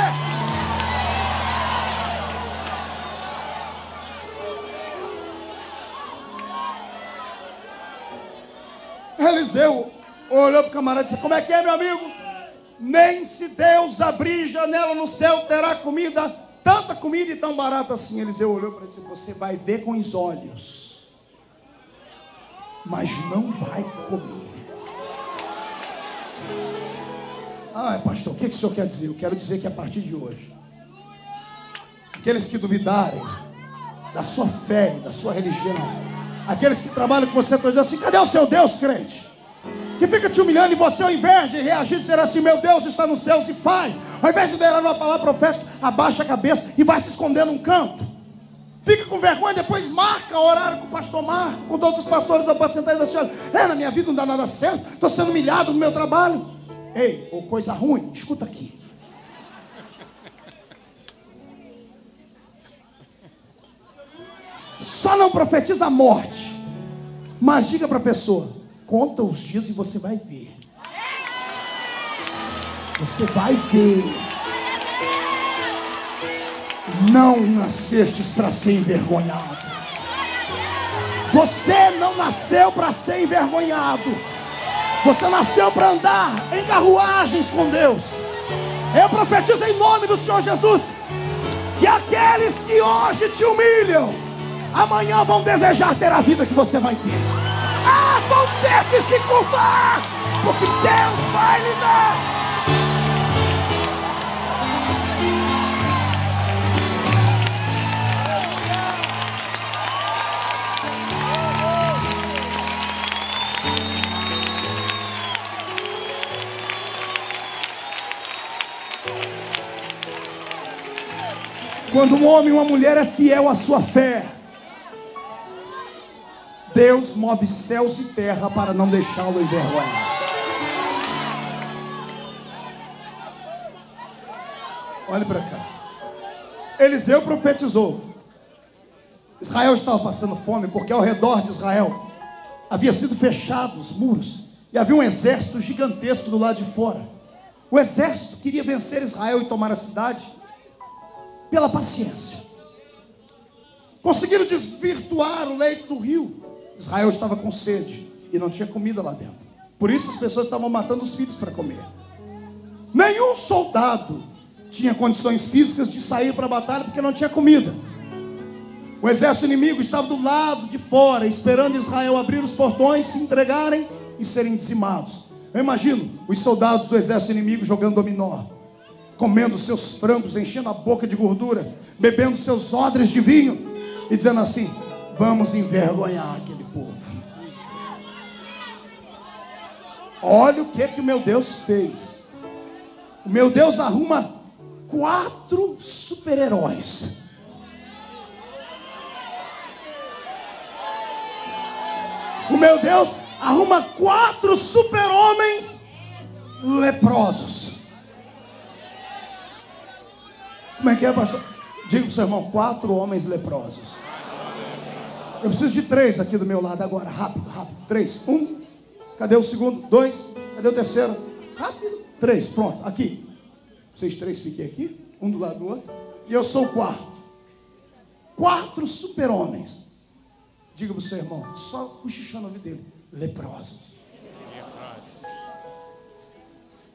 Eliseu olhou para o camarada e disse: como é que é, meu amigo? Nem se Deus abrir janela no céu terá comida, tanta comida e tão barata assim. Eliseu olhou para ele e disse: você vai ver com os olhos, mas não vai comer. Ah, pastor, o que o senhor quer dizer? Eu quero dizer que a partir de hoje, aqueles que duvidarem da sua fé, da sua religião, aqueles que trabalham com você, estão dizendo assim: cadê o seu Deus, crente? Que fica te humilhando, e você, ao invés de reagir, dizer assim: meu Deus está nos céus, e faz, ao invés de liberar uma palavra profética, abaixa a cabeça e vai se esconder num canto. Fica com vergonha, depois marca horário com o pastor Marco, com todos os pastores apacentais da senhora. Na minha vida não dá nada certo, estou sendo humilhado no meu trabalho. Ei, ou coisa ruim, escuta aqui. Só não profetiza a morte, mas diga para a pessoa, conta os dias e você vai ver. Você vai ver. Não nascestes para ser envergonhado. Você não nasceu para ser envergonhado. Você nasceu para andar em carruagens com Deus. Eu profetizo em nome do Senhor Jesus que aqueles que hoje te humilham, amanhã vão desejar ter a vida que você vai ter. Vão ter que se curvar, porque Deus vai lhe dar. Quando um homem e uma mulher é fiel à sua fé, Deus move céus e terra para não deixá-lo envergonhar. Olhe para cá. Eliseu profetizou. Israel estava passando fome porque ao redor de Israel havia sido fechados os muros e havia um exército gigantesco do lado de fora. O exército queria vencer Israel e tomar a cidade pela paciência. Conseguiram desvirtuar o leito do rio. Israel estava com sede e não tinha comida lá dentro. Por isso as pessoas estavam matando os filhos para comer. Nenhum soldado tinha condições físicas de sair para a batalha porque não tinha comida. O exército inimigo estava do lado de fora, esperando Israel abrir os portões, se entregarem e serem dizimados. Eu imagino os soldados do exército inimigo jogando dominó, comendo seus frangos, enchendo a boca de gordura, bebendo seus odres de vinho e dizendo assim: vamos envergonhar aquele povo. Olha o que o meu Deus fez. O meu Deus arruma 4 super-heróis. O meu Deus arruma 4 super-homens leprosos. Como é que é, pastor? Diga para o seu irmão, 4 homens leprosos. Eu preciso de 3 aqui do meu lado agora. Rápido, rápido. 3, 1. Cadê o segundo? 2. Cadê o terceiro? Rápido. 3, pronto, aqui. Vocês 3 fiquem aqui, um do lado do outro. E eu sou o 4. 4 super-homens. Diga para o seu irmão, só cochichando o ouvido dele. Leprosos.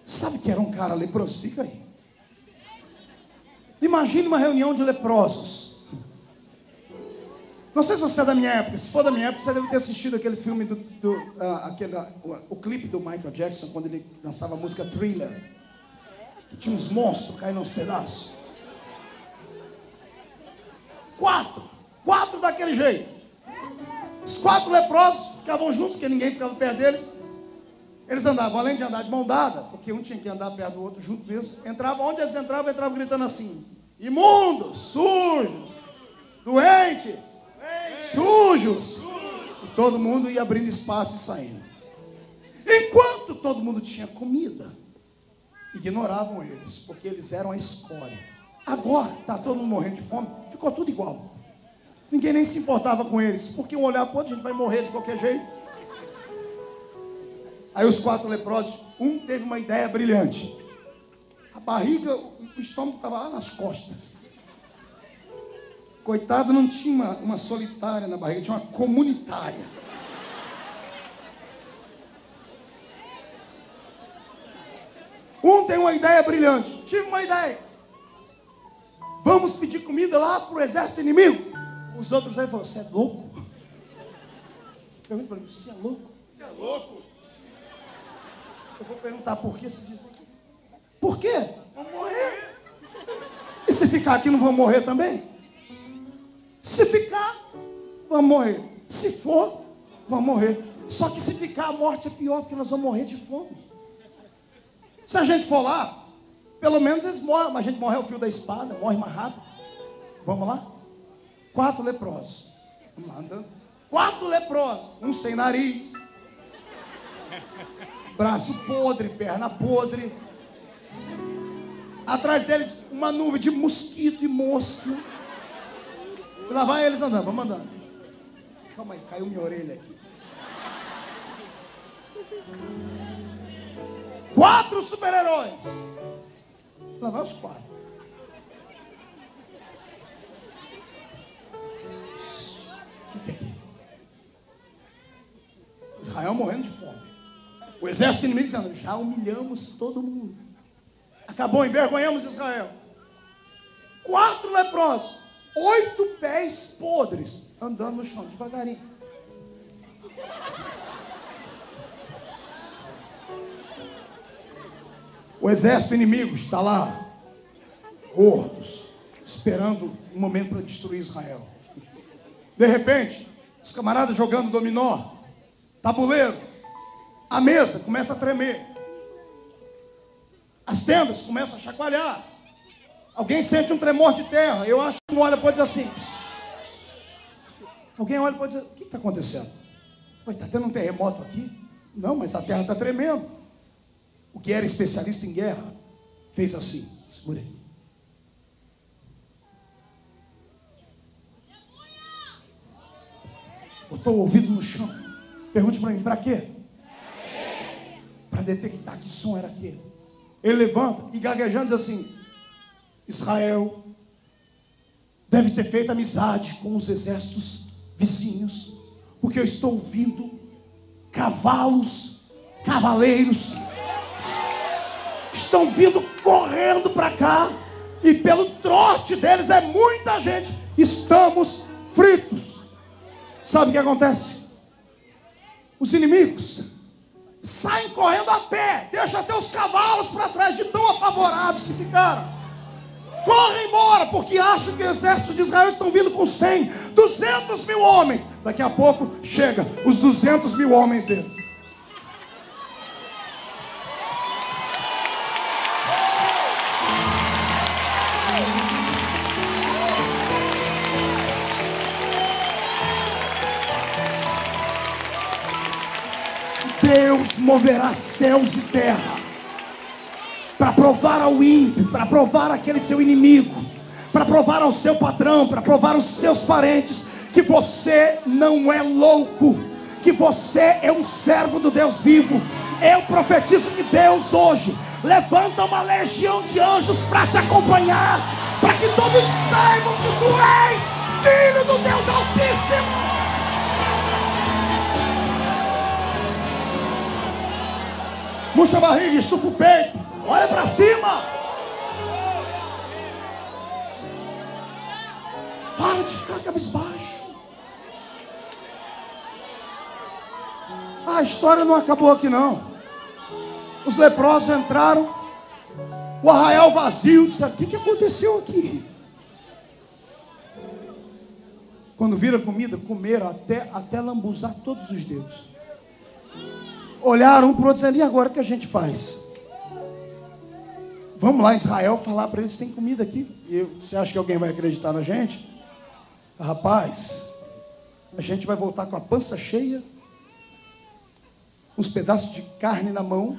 Sabe que era um cara leproso? Fica aí. Imagine uma reunião de leprosos. Não sei se você é da minha época. Se for da minha época, você deve ter assistido aquele filme o clipe do Michael Jackson, quando ele dançava a música Thriller, que tinha uns monstros caindo aos pedaços. 4 daquele jeito. Os 4 leprosos ficavam juntos, porque ninguém ficava perto deles. Eles andavam, além de andar de mão dada, porque um tinha que andar perto do outro junto mesmo. Entravam, onde eles entravam gritando assim: imundos, sujos, doentes, sujos. E todo mundo ia abrindo espaço e saindo. Enquanto todo mundo tinha comida, ignoravam eles, porque eles eram a escória. Agora, está todo mundo morrendo de fome, ficou tudo igual. Ninguém nem se importava com eles, porque um olhar para o outro, a gente vai morrer de qualquer jeito. Aí os 4 leprosos, um teve uma ideia brilhante. A barriga, o estômago estava lá nas costas. Coitado, não tinha uma solitária na barriga, tinha uma comunitária. Um tem uma ideia brilhante. Tive uma ideia. Vamos pedir comida lá para o exército inimigo. Os outros aí falaram: você é louco? Pergunta para mim: você é louco? Você é louco? Eu vou perguntar por quê. Você diz: por quê? Vamos morrer. E se ficar aqui não vão morrer também? Se ficar, vamos morrer. Se for, vamos morrer. Só que se ficar, a morte é pior, porque nós vamos morrer de fome. Se a gente for lá, pelo menos eles morrem, mas a gente morre ao fio da espada, morre mais rápido. Vamos lá? 4 leprosos. Vamos lá, andando. 4 leprosos. Um sem nariz. Braço podre, perna podre. Atrás deles, uma nuvem de mosquito e mosca. E lá vai eles andando, vamos andando. Calma aí, caiu minha orelha aqui. 4 super-heróis. Lá vai os 4. Fica aqui. Israel morrendo de fome. O exército inimigo dizendo, já humilhamos todo mundo. Acabou, envergonhamos Israel. 4 leprosos, 8 pés podres, andando no chão, devagarinho. O exército inimigo está lá, gordos, esperando um momento para destruir Israel. De repente, os camaradas jogando dominó, tabuleiro, a mesa começa a tremer. As tendas começam a chacoalhar. Alguém sente um tremor de terra. Eu acho que um olha pode dizer assim. Alguém olha e pode dizer, o que está acontecendo? Está tendo um terremoto aqui? Não, mas a terra está tremendo. O que era especialista em guerra fez assim. Segura aí. Botou o ouvido no chão. Pergunte para mim, para quê? Para detectar que som era aquele. Ele levanta e gaguejando diz assim, Israel deve ter feito amizade com os exércitos vizinhos, porque eu estou ouvindo cavaleiros, estão vindo correndo para cá, e pelo trote deles é muita gente, estamos fritos. Sabe o que acontece? Os inimigos saem correndo a pé, deixam até os cavalos para trás, de tão apavorados que ficaram. Correm embora, porque acham que o exército de Israel estão vindo com 100, 200 mil homens. Daqui a pouco chega os 200 mil homens deles. Deus moverá céus e terra para provar ao ímpio, para provar aquele seu inimigo, para provar ao seu patrão, para provar aos seus parentes que você não é louco, que você é um servo do Deus vivo. Eu profetizo que Deus hoje levanta uma legião de anjos para te acompanhar, para que todos saibam que tu és filho do Deus Altíssimo. Murcha a barriga, estufa o peito, olha para cima. Para de ficar cabisbaixo. A história não acabou aqui não. Os leprosos entraram, o arraial vazio, disseram, o que aconteceu aqui? Quando viram comida, comeram até lambuzar todos os dedos. Olharam um para o outro dizendo, e agora o que a gente faz? Vamos lá em Israel falar para eles se tem comida aqui. Você acha que alguém vai acreditar na gente? Rapaz, a gente vai voltar com a pança cheia, uns pedaços de carne na mão.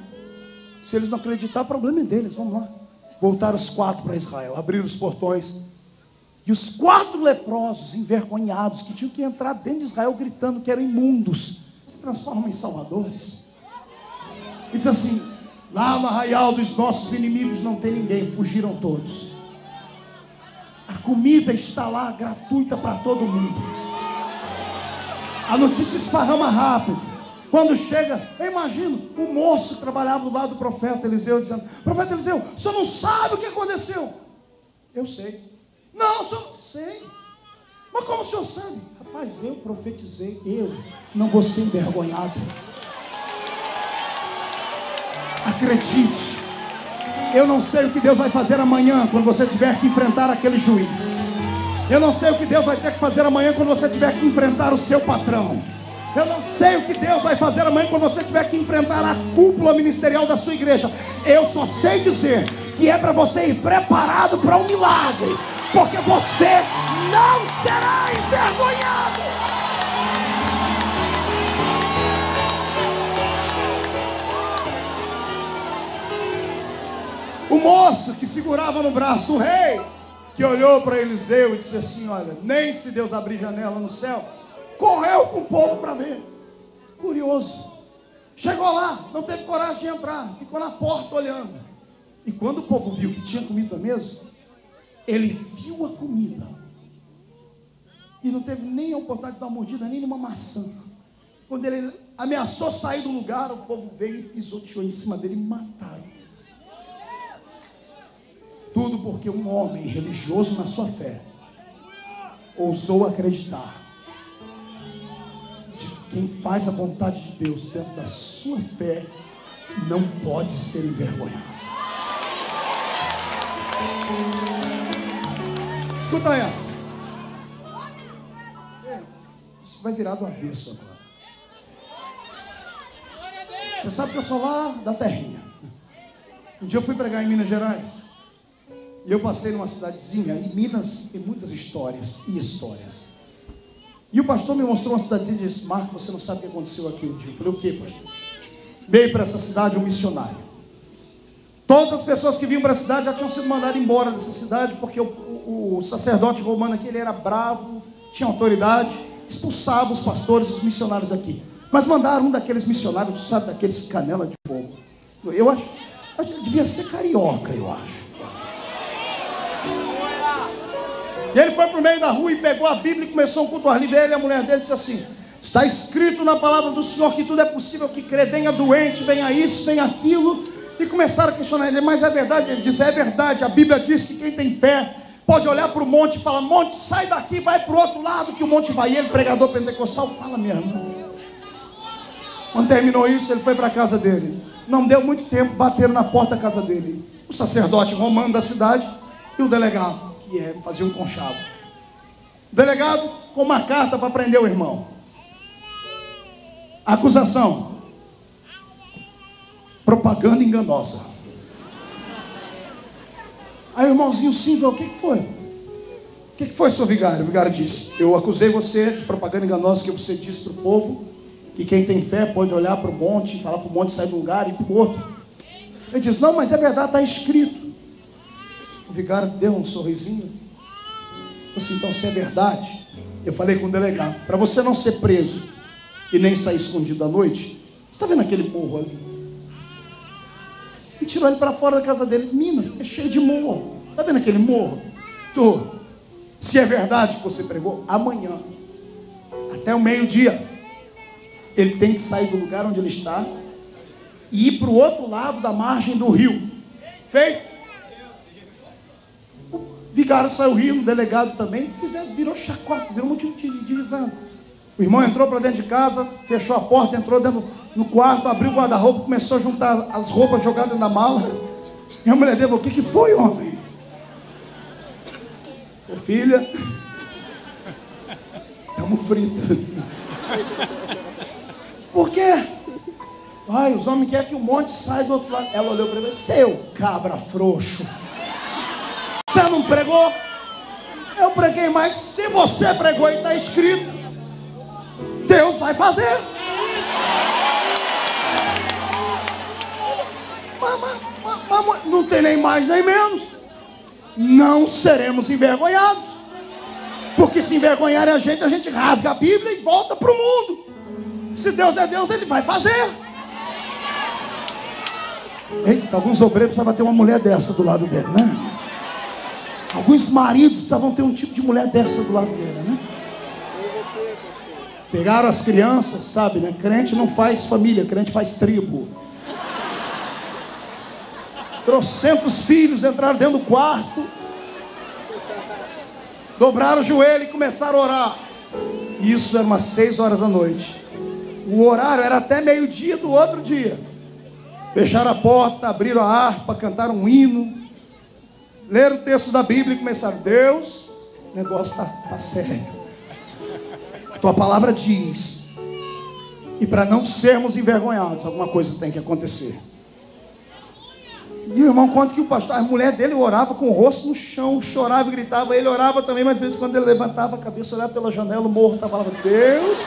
Se eles não acreditar, o problema é deles, vamos lá. Voltaram os 4 para Israel, abriram os portões. E os 4 leprosos, envergonhados, que tinham que entrar dentro de Israel gritando que eram imundos, se transformam em salvadores. E diz assim, lá no arraial dos nossos inimigos não tem ninguém, fugiram todos. A comida está lá gratuita para todo mundo. A notícia esparrama rápido. Quando chega, eu imagino, o moço que trabalhava do lado do profeta Eliseu, dizendo, profeta Eliseu, o senhor não sabe o que aconteceu? Eu sei. Não, o senhor não sei. Mas como o senhor sabe? Rapaz, eu profetizei, eu não vou ser envergonhado. Acredite, eu não sei o que Deus vai fazer amanhã quando você tiver que enfrentar aquele juiz. Eu não sei o que Deus vai ter que fazer amanhã quando você tiver que enfrentar o seu patrão. Eu não sei o que Deus vai fazer amanhã quando você tiver que enfrentar a cúpula ministerial da sua igreja. Eu só sei dizer que é para você ir preparado para um milagre, porque você não será envergonhado. O moço que segurava no braço do rei, que olhou para Eliseu e disse assim: olha, nem se Deus abrir janela no céu, correu com o povo para ver. Curioso. Chegou lá, não teve coragem de entrar, ficou na porta olhando. E quando o povo viu que tinha comida na mesa, ele viu a comida e não teve nem a oportunidade de dar uma mordida, nem numa maçã. Quando ele ameaçou sair do lugar, o povo veio e pisoteou em cima dele e mataram. Tudo porque um homem religioso na sua fé ousou acreditar de que quem faz a vontade de Deus dentro da sua fé não pode ser envergonhado. Escuta essa. Isso vai virar do avesso agora. Você sabe que eu sou lá da terrinha. Um dia eu fui pregar em Minas Gerais. E eu passei numa cidadezinha, e Minas tem muitas histórias e histórias. E o pastor me mostrou uma cidadezinha e disse: Marco, você não sabe o que aconteceu aqui um dia. Eu falei: o que, pastor? Veio para essa cidade um missionário. Todas as pessoas que vinham para a cidade já tinham sido mandadas embora dessa cidade, porque o sacerdote romano aqui, ele era bravo, tinha autoridade, expulsava os pastores, os missionários aqui. Mas mandaram um daqueles missionários, sabe, daqueles canela de fogo. Eu acho que ele devia ser carioca, eu acho. E ele foi para o meio da rua e pegou a Bíblia e começou um culto ao ar livre. Ele e a mulher dele disse assim: está escrito na palavra do Senhor que tudo é possível que crê, venha doente, venha isso, venha aquilo. E começaram a questionar ele: mas é verdade? Ele disse: é verdade, a Bíblia diz que quem tem fé pode olhar para o monte e falar: monte, sai daqui, vai para o outro lado que o monte vai. E ele, pregador pentecostal, fala mesmo. Quando terminou isso, ele foi para a casa dele. Não deu muito tempo, bateram na porta da casa dele o sacerdote romano da cidade e o delegado, que fazia um conchavo. O delegado com uma carta para prender o irmão. Acusação: propaganda enganosa. Aí o irmãozinho simples: o que foi? O que foi, seu vigário? O vigário disse: eu acusei você de propaganda enganosa, que você disse para o povo que quem tem fé pode olhar para o monte, falar para o monte sair de um lugar e ir para o outro. Ele disse: não, mas é verdade, está escrito. O vigário deu um sorrisinho. Assim: então, se é verdade, eu falei com o delegado, para você não ser preso e nem sair escondido à noite, você está vendo aquele morro ali? E tirou ele para fora da casa dele. Minas, é cheio de morro. Está vendo aquele morro? Se é verdade que você pregou, amanhã, até o meio-dia, ele tem que sair do lugar onde ele está e ir para o outro lado da margem do rio. Feito? O vigário saiu rindo, o delegado também, virou chacota, virou motivo de risada. O irmão entrou para dentro de casa, fechou a porta, entrou dentro no quarto, abriu o guarda-roupa, começou a juntar as roupas jogadas na mala. E a mulher dele falou: o que foi, homem? Ô, filha, estamos fritos. Por quê? Ai, os homens querem que o monte saia do outro lado. Ela olhou para ele: seu cabra frouxo, você não pregou? Eu preguei, mas se você pregou e está escrito, Deus vai fazer. Mas não tem nem mais nem menos. Não seremos envergonhados. Porque se envergonharem a gente rasga a Bíblia e volta para o mundo. Se Deus é Deus, Ele vai fazer. Eita, alguns obreiros precisavam ter uma mulher dessa do lado dele, né? Alguns maridos precisavam ter um tipo de mulher dessa do lado dele, né? Pegaram as crianças, sabe, né? Crente não faz família, crente faz tribo. Trocentos filhos entraram dentro do quarto, dobraram o joelho e começaram a orar. Isso era umas 6 horas da noite. O horário era até meio-dia do outro dia. Fecharam a porta, abriram a harpa, cantaram um hino, leram o texto da Bíblia e começaram: Deus, o negócio tá sério. A tua palavra diz. E para não sermos envergonhados, alguma coisa tem que acontecer. E o irmão conta que o pastor, a mulher dele orava com o rosto no chão, chorava e gritava. Ele orava também, mas de vez em quando ele levantava a cabeça, olhava pela janela, o morro estava lá. Deus!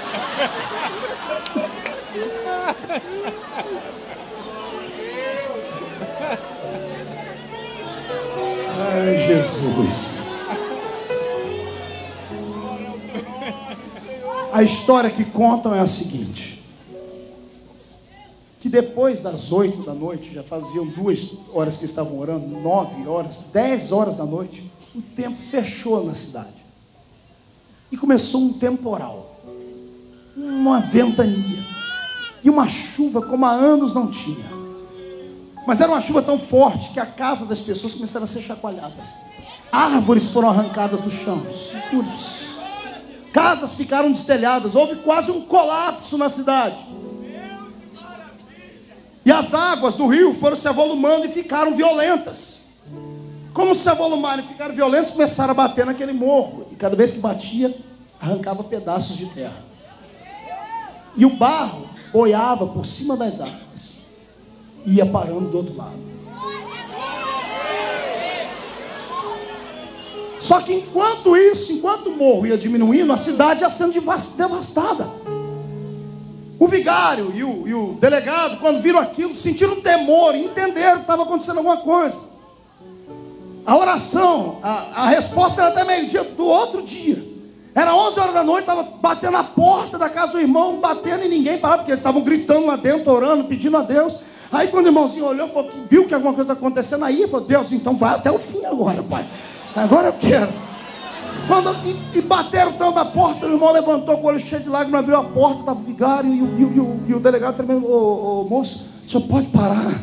Ai, Jesus! A história que contam é a seguinte: que depois das 8 da noite, já faziam 2 horas que estavam orando, 9 horas, 10 horas da noite, o tempo fechou na cidade. E começou um temporal, uma ventania, e uma chuva como há anos não tinha. Mas era uma chuva tão forte que a casa das pessoas começaram a ser chacoalhadas. Árvores foram arrancadas do chão, seguros. Casas ficaram destelhadas, houve quase um colapso na cidade. E as águas do rio foram se avolumando e ficaram violentas. Como se avolumaram e ficaram violentas, começaram a bater naquele morro. E cada vez que batia, arrancava pedaços de terra. E o barro boiava por cima das águas. E ia parando do outro lado. Só que enquanto isso, enquanto o morro ia diminuindo, a cidade ia sendo devastada. O vigário e o delegado, quando viram aquilo, sentiram temor, entenderam que estava acontecendo alguma coisa. A oração, a resposta era até meio-dia do outro dia. Era 11 horas da noite, estava batendo na porta da casa do irmão, batendo e ninguém parava, porque eles estavam gritando lá dentro, orando, pedindo a Deus. Aí quando o irmãozinho olhou, viu que alguma coisa está acontecendo, aí falou: Deus, então vai até o fim agora, pai. Agora eu quero. E bateram tanto na porta, o irmão levantou com o olho cheio de lágrimas, abriu a porta, estava o vigário e o delegado tremendo. Ô moço, o senhor pode parar?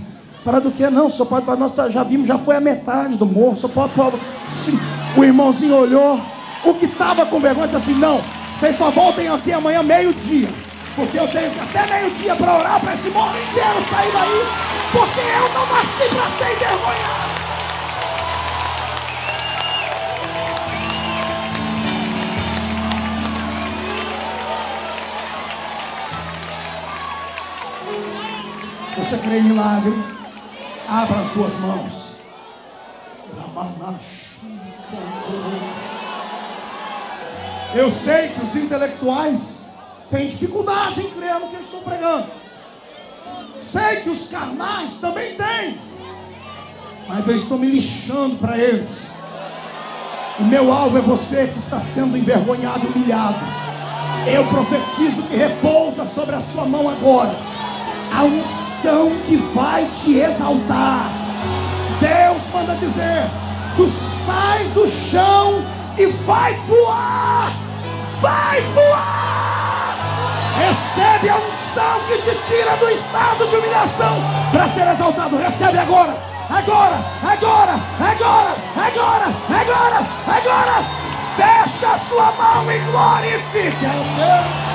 Parar do quê? Não, o senhor pode parar. Nós já vimos, já foi a metade do morro. O senhor pode parar? Sim. O irmãozinho olhou, o que estava com vergonha, disse assim: não, vocês só voltem aqui amanhã meio-dia, porque eu tenho até meio-dia para orar para esse morro inteiro sair daí, porque eu não nasci para ser envergonhado. Você crê em milagre? Abra as duas mãos. Eu sei que os intelectuais têm dificuldade em crer no que eu estou pregando. Sei que os carnais também têm. Mas eu estou me lixando para eles. O meu alvo é você que está sendo envergonhado e humilhado. Eu profetizo que repousa sobre a sua mão agora a unção que vai te exaltar. Deus manda dizer: tu sai do chão e vai voar. Vai voar. Recebe a unção que te tira do estado de humilhação para ser exaltado. Recebe agora. Agora, agora, agora, agora, agora, agora. Fecha a sua mão e glorifique a Deus.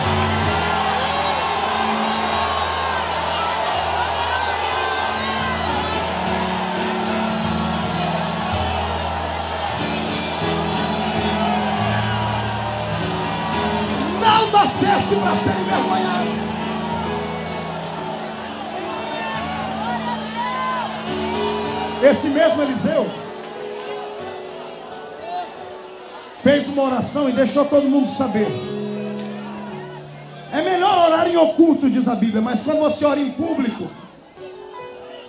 Nasceste para ser envergonhado. Esse mesmo Eliseu fez uma oração e deixou todo mundo saber. É melhor orar em oculto, diz a Bíblia, mas quando você ora em público,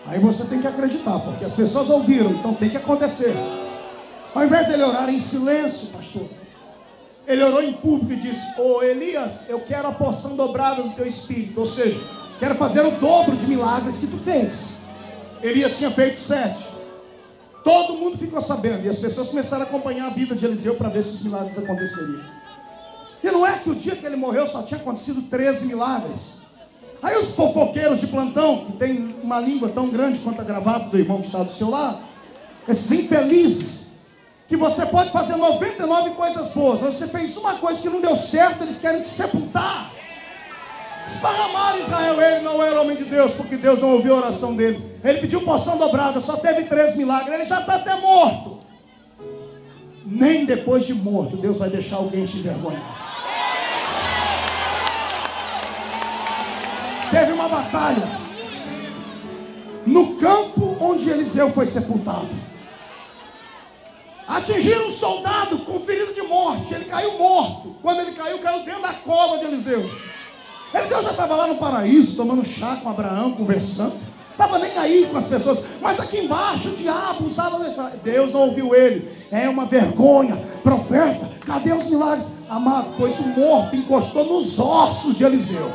aí você tem que acreditar, porque as pessoas ouviram, então tem que acontecer. Ao invés de ele orar em silêncio, pastor, ele orou em público e disse: ô Elias, eu quero a porção dobrada do teu espírito. Ou seja, quero fazer o dobro de milagres que tu fez. Elias tinha feito 7. Todo mundo ficou sabendo. E as pessoas começaram a acompanhar a vida de Eliseu para ver se os milagres aconteceriam. E não é que o dia que ele morreu só tinha acontecido 13 milagres. Aí os fofoqueiros de plantão, que tem uma língua tão grande quanto a gravata do irmão que está do seu lado, esses infelizes, que você pode fazer 99 coisas boas, mas você fez uma coisa que não deu certo, eles querem te sepultar. Esparramaram Israel. Ele não era homem de Deus, porque Deus não ouviu a oração dele. Ele pediu porção dobrada, só teve 3 milagres, ele já está até morto. Nem depois de morto Deus vai deixar alguém te envergonhar. Teve uma batalha no campo onde Eliseu foi sepultado. Atingiram um soldado com ferida de morte. Ele caiu morto. Quando ele caiu dentro da cova de Eliseu. Eliseu já estava lá no paraíso, tomando chá com Abraão, conversando. Estava nem aí com as pessoas. Mas aqui embaixo o diabo usava. Deus não ouviu ele. É uma vergonha. Profeta, cadê os milagres? Amado, pois o morto encostou nos ossos de Eliseu.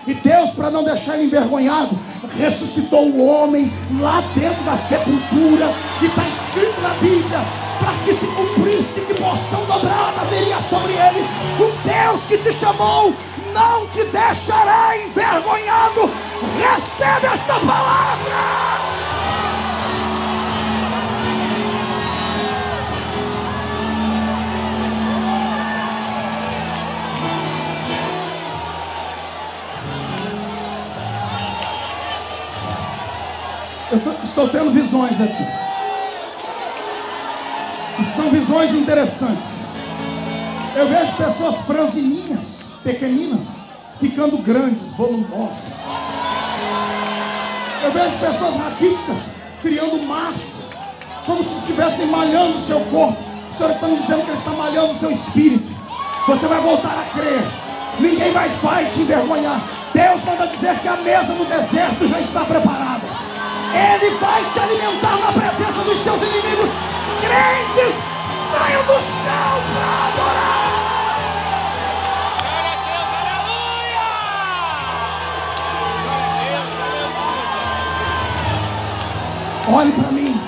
E Deus, para não deixar ele envergonhado, ressuscitou o homem lá dentro da sepultura. E está escrito na Bíblia, para que se cumprisse que porção dobrada haveria sobre ele. O Deus que te chamou não te deixará envergonhado. Recebe esta palavra. Estou tendo visões aqui. E são visões interessantes. Eu vejo pessoas franzininhas, pequeninas, ficando grandes, volumosas. Eu vejo pessoas raquíticas criando massa, como se estivessem malhando o seu corpo. O Senhor está me dizendo que Ele está malhando o seu espírito. Você vai voltar a crer. Ninguém mais vai te envergonhar. Deus manda dizer que a mesa no deserto já está preparada. Ele vai te alimentar na presença dos seus inimigos. Crentes, saiam do chão para adorar. Olhe para mim.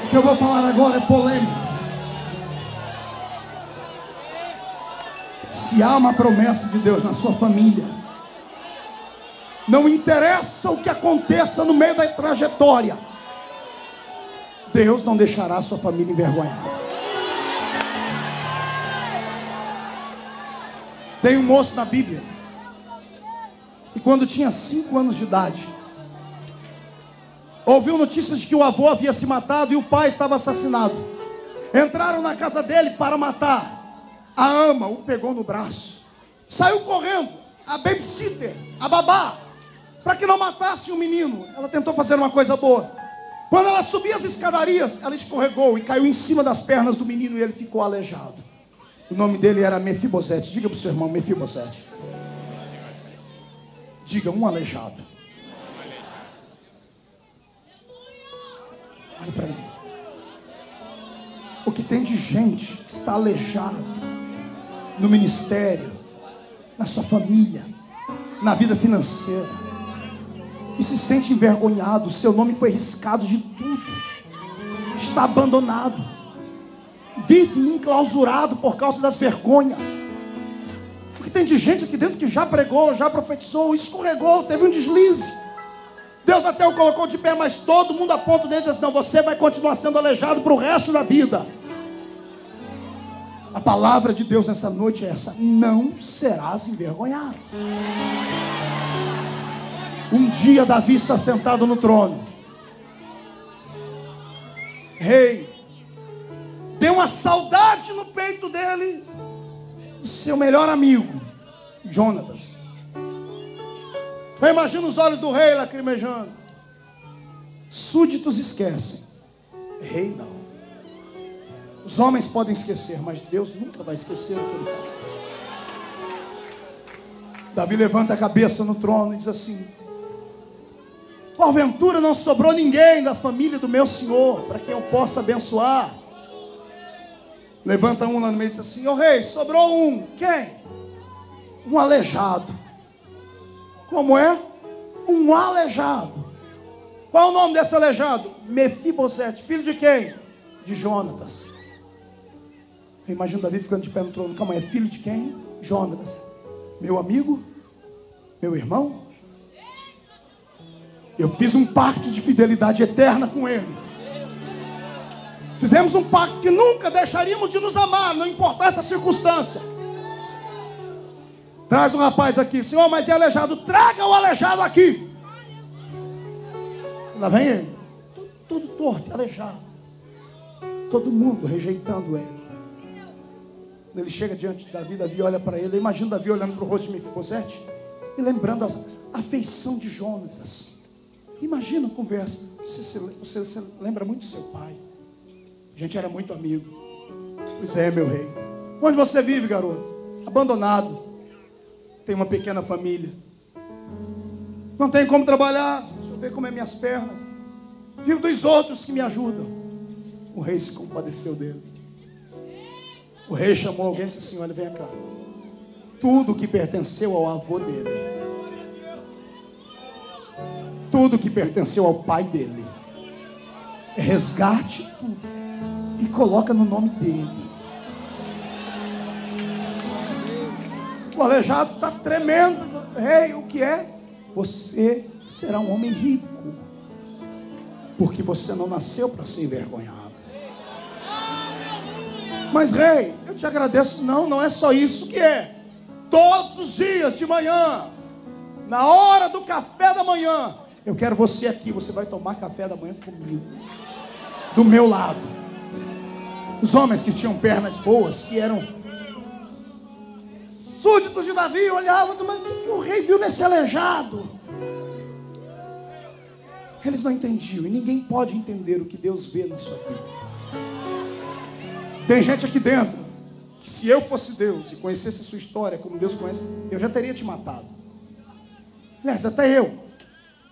O que eu vou falar agora é polêmico. Se há uma promessa de Deus na sua família, não interessa o que aconteça no meio da trajetória, Deus não deixará a sua família envergonhada. Tem um moço na Bíblia, e quando tinha 5 anos de idade, ouviu notícias de que o avô havia se matado e o pai estava assassinado. Entraram na casa dele para matar. A ama o pegou no braço, saiu correndo, a babysitter, a babá, para que não matasse o menino. Ela tentou fazer uma coisa boa. Quando ela subia as escadarias, ela escorregou e caiu em cima das pernas do menino e ele ficou aleijado. O nome dele era Mefibosete. Diga para o seu irmão, Mefibosete. Diga, um aleijado. Olha para mim. O que tem de gente que está aleijado no ministério, na sua família, na vida financeira, e se sente envergonhado. O seu nome foi riscado de tudo, está abandonado, vive enclausurado por causa das vergonhas. Porque tem de gente aqui dentro que já pregou, já profetizou, escorregou, teve um deslize. Deus até o colocou de pé, mas todo mundo aponta o dedo e diz assim: não, você vai continuar sendo aleijado para o resto da vida. A palavra de Deus nessa noite é essa: não serás envergonhado. Um dia Davi está sentado no trono. Rei, deu uma saudade no peito dele do seu melhor amigo, Jonatas. Eu imagino os olhos do rei lacrimejando. Súditos esquecem, rei não. Os homens podem esquecer, mas Deus nunca vai esquecer o que Ele falou. Davi levanta a cabeça no trono e diz assim: porventura não sobrou ninguém da família do meu senhor para quem eu possa abençoar? Levanta um lá no meio e diz assim: ô rei, sobrou um. Quem? Um aleijado. Como é? Um aleijado. Qual é o nome desse aleijado? Mefibosete. Filho de quem? De Jonatas. Eu imagino Davi ficando de pé no trono. Calma aí, é filho de quem? Jonatas. Meu amigo? Meu irmão? Eu fiz um pacto de fidelidade eterna com ele. Fizemos um pacto que nunca deixaríamos de nos amar, não importasse a circunstância. Traz um rapaz aqui. Senhor, mas é aleijado. Traga o aleijado aqui. Lá vem ele. Todo torto, aleijado. Todo mundo rejeitando ele. Quando ele chega diante de Davi, Davi olha para ele. Imagina Davi olhando para o rosto de Mefibosete e lembrando a afeição de Jonatas. Imagina a conversa. Você lembra muito do seu pai. A gente era muito amigo. Pois é, meu rei. Onde você vive, garoto? Abandonado. Tem uma pequena família. Não tem como trabalhar. Deixa eu ver como é minhas pernas. Vivo dos outros que me ajudam. O rei se compadeceu dele. O rei chamou alguém e disse assim: olha, vem cá. Tudo que pertenceu ao avô dele, tudo que pertenceu ao pai dele, resgate tudo e coloca no nome dele. O aleijado está tremendo. Rei, o que é? Você será um homem rico, porque você não nasceu para ser envergonhado. Mas rei, eu te agradeço. Não é só isso que é. Todos os dias de manhã, na hora do café da manhã, eu quero você aqui. Você vai tomar café da manhã comigo, do meu lado. Os homens que tinham pernas boas, que eram súditos de Davi, olhavam, mas o que o rei viu nesse aleijado? Eles não entendiam, e ninguém pode entender o que Deus vê na sua vida. Tem gente aqui dentro que, se eu fosse Deus e conhecesse a sua história como Deus conhece, eu já teria te matado. Aliás, até eu.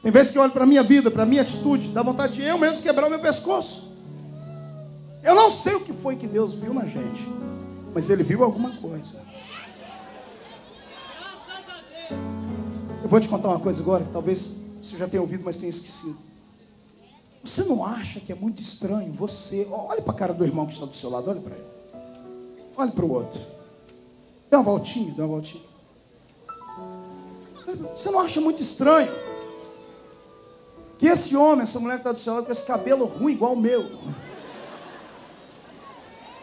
Tem vezes que eu olho para a minha vida, para a minha atitude, dá vontade de eu mesmo quebrar o meu pescoço. Eu não sei o que foi que Deus viu na gente, mas Ele viu alguma coisa. Eu vou te contar uma coisa agora, que talvez você já tenha ouvido, mas tenha esquecido. Você não acha que é muito estranho você... Olhe para a cara do irmão que está do seu lado, olhe para ele. Olhe para o outro. Dê uma voltinha, dê uma voltinha. Você não acha muito estranho que esse homem, essa mulher que está do seu lado, com esse cabelo ruim igual o meu?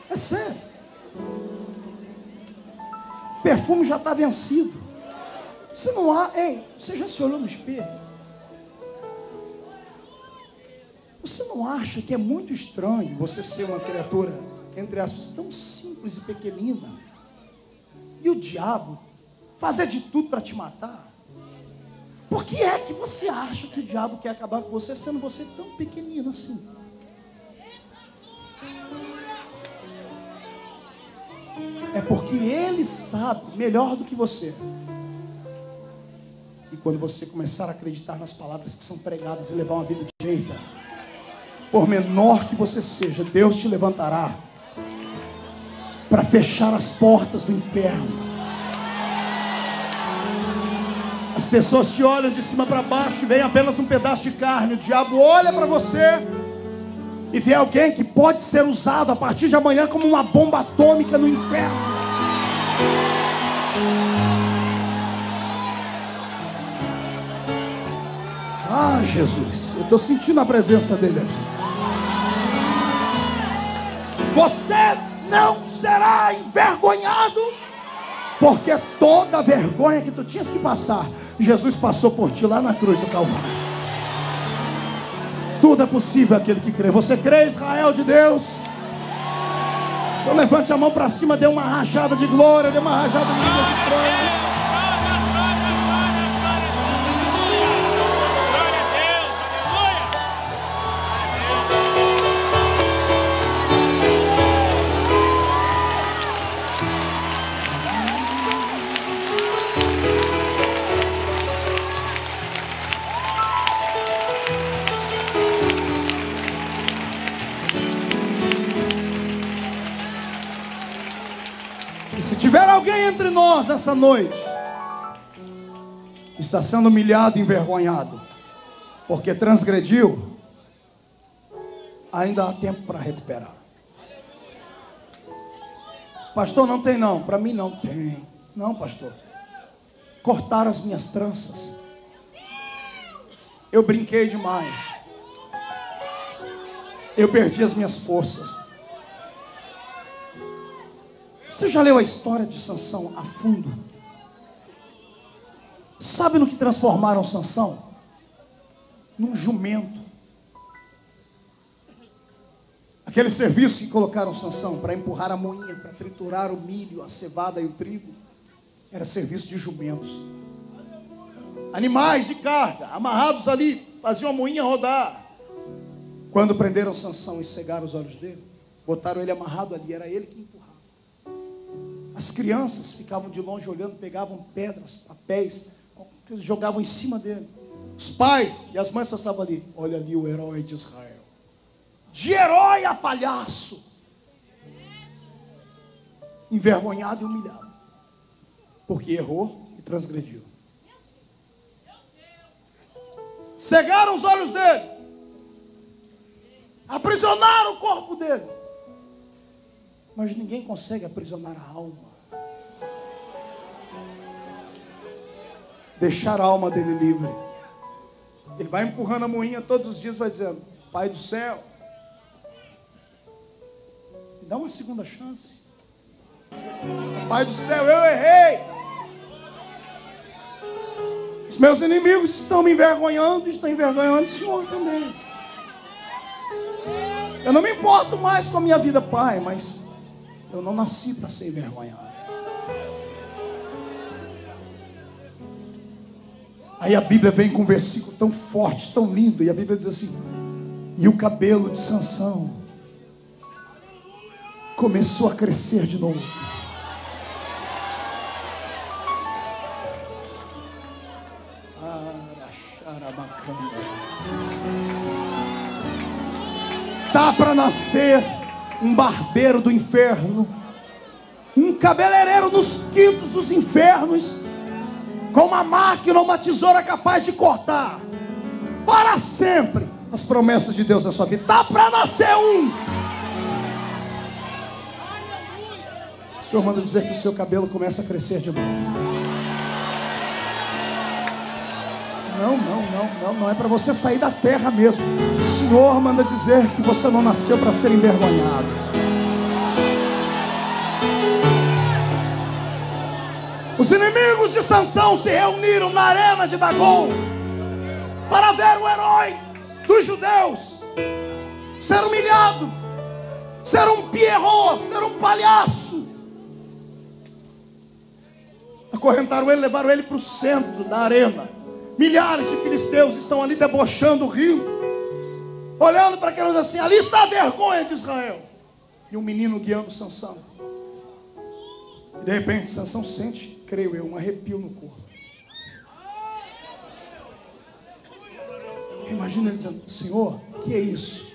É sério. O perfume já está vencido. Você não há... Ei, você já se olhou no espelho? Você não acha que é muito estranho você ser uma criatura, entre aspas, tão simples e pequenina, e o diabo fazer de tudo para te matar? Por que é que você acha que o diabo quer acabar com você, sendo você tão pequenino assim? É porque ele sabe melhor do que você que quando você começar a acreditar nas palavras que são pregadas e levar uma vida de jeito, por menor que você seja, Deus te levantará para fechar as portas do inferno. As pessoas te olham de cima para baixo e veem apenas um pedaço de carne. O diabo olha para você e vê alguém que pode ser usado a partir de amanhã como uma bomba atômica no inferno. Ah, Jesus, eu estou sentindo a presença dele aqui. Você não será envergonhado, porque toda a vergonha que tu tinhas que passar, Jesus passou por ti lá na cruz do Calvário. Tudo é possível aquele que crê. Você crê, Israel de Deus? Então levante a mão para cima, dê uma rajada de glória, dê uma rajada de línguas estranhas. Se tiver alguém entre nós essa noite que está sendo humilhado e envergonhado porque transgrediu, ainda há tempo para recuperar. Pastor, não tem não. Para mim não tem. Não, pastor. Cortaram as minhas tranças. Eu brinquei demais. Eu perdi as minhas forças. Você já leu a história de Sansão a fundo? Sabe no que transformaram Sansão? Num jumento. Aquele serviço que colocaram Sansão para empurrar a moinha, para triturar o milho, a cevada e o trigo, era serviço de jumentos. animais de carga, amarrados ali, faziam a moinha rodar. Quando prenderam Sansão e cegaram os olhos dele, botaram ele amarrado ali, era ele que empurrava. As crianças ficavam de longe olhando, pegavam pedras, papéis, jogavam em cima dele. Os pais e as mães passavam ali, olha ali o herói de Israel. De herói a palhaço, envergonhado e humilhado, porque errou e transgrediu. Cegaram os olhos dele, aprisionaram o corpo dele, mas ninguém consegue aprisionar a alma, deixar a alma dele livre. Ele vai empurrando a moinha todos os dias, vai dizendo: Pai do céu, me dá uma segunda chance. Pai do céu, eu errei. Os meus inimigos estão me envergonhando, estão envergonhando o Senhor também. Eu não me importo mais com a minha vida, Pai, mas eu não nasci para ser envergonhado. Aí a Bíblia vem com um versículo tão forte, tão lindo, e a Bíblia diz assim: e o cabelo de Sansão começou a crescer de novo. Tá para nascer um barbeiro do inferno, um cabeleireiro nos quintos dos infernos, com uma máquina ou uma tesoura capaz de cortar para sempre as promessas de Deus na sua vida. Tá para nascer um. O Senhor manda dizer que o seu cabelo começa a crescer de novo. Não é para você sair da terra mesmo. O Senhor manda dizer que você não nasceu para ser envergonhado. Os inimigos de Sansão se reuniram na arena de Dagon para ver o herói dos judeus ser humilhado, ser um pierrot, ser um palhaço. Acorrentaram ele, levaram ele para o centro da arena. Milhares de filisteus estão ali debochando, rindo, olhando para aqueles assim: ali está a vergonha de Israel. E um menino guiando Sansão. E de repente Sansão sente, creio eu, um arrepio no corpo. Imagina ele dizendo: Senhor, que é isso?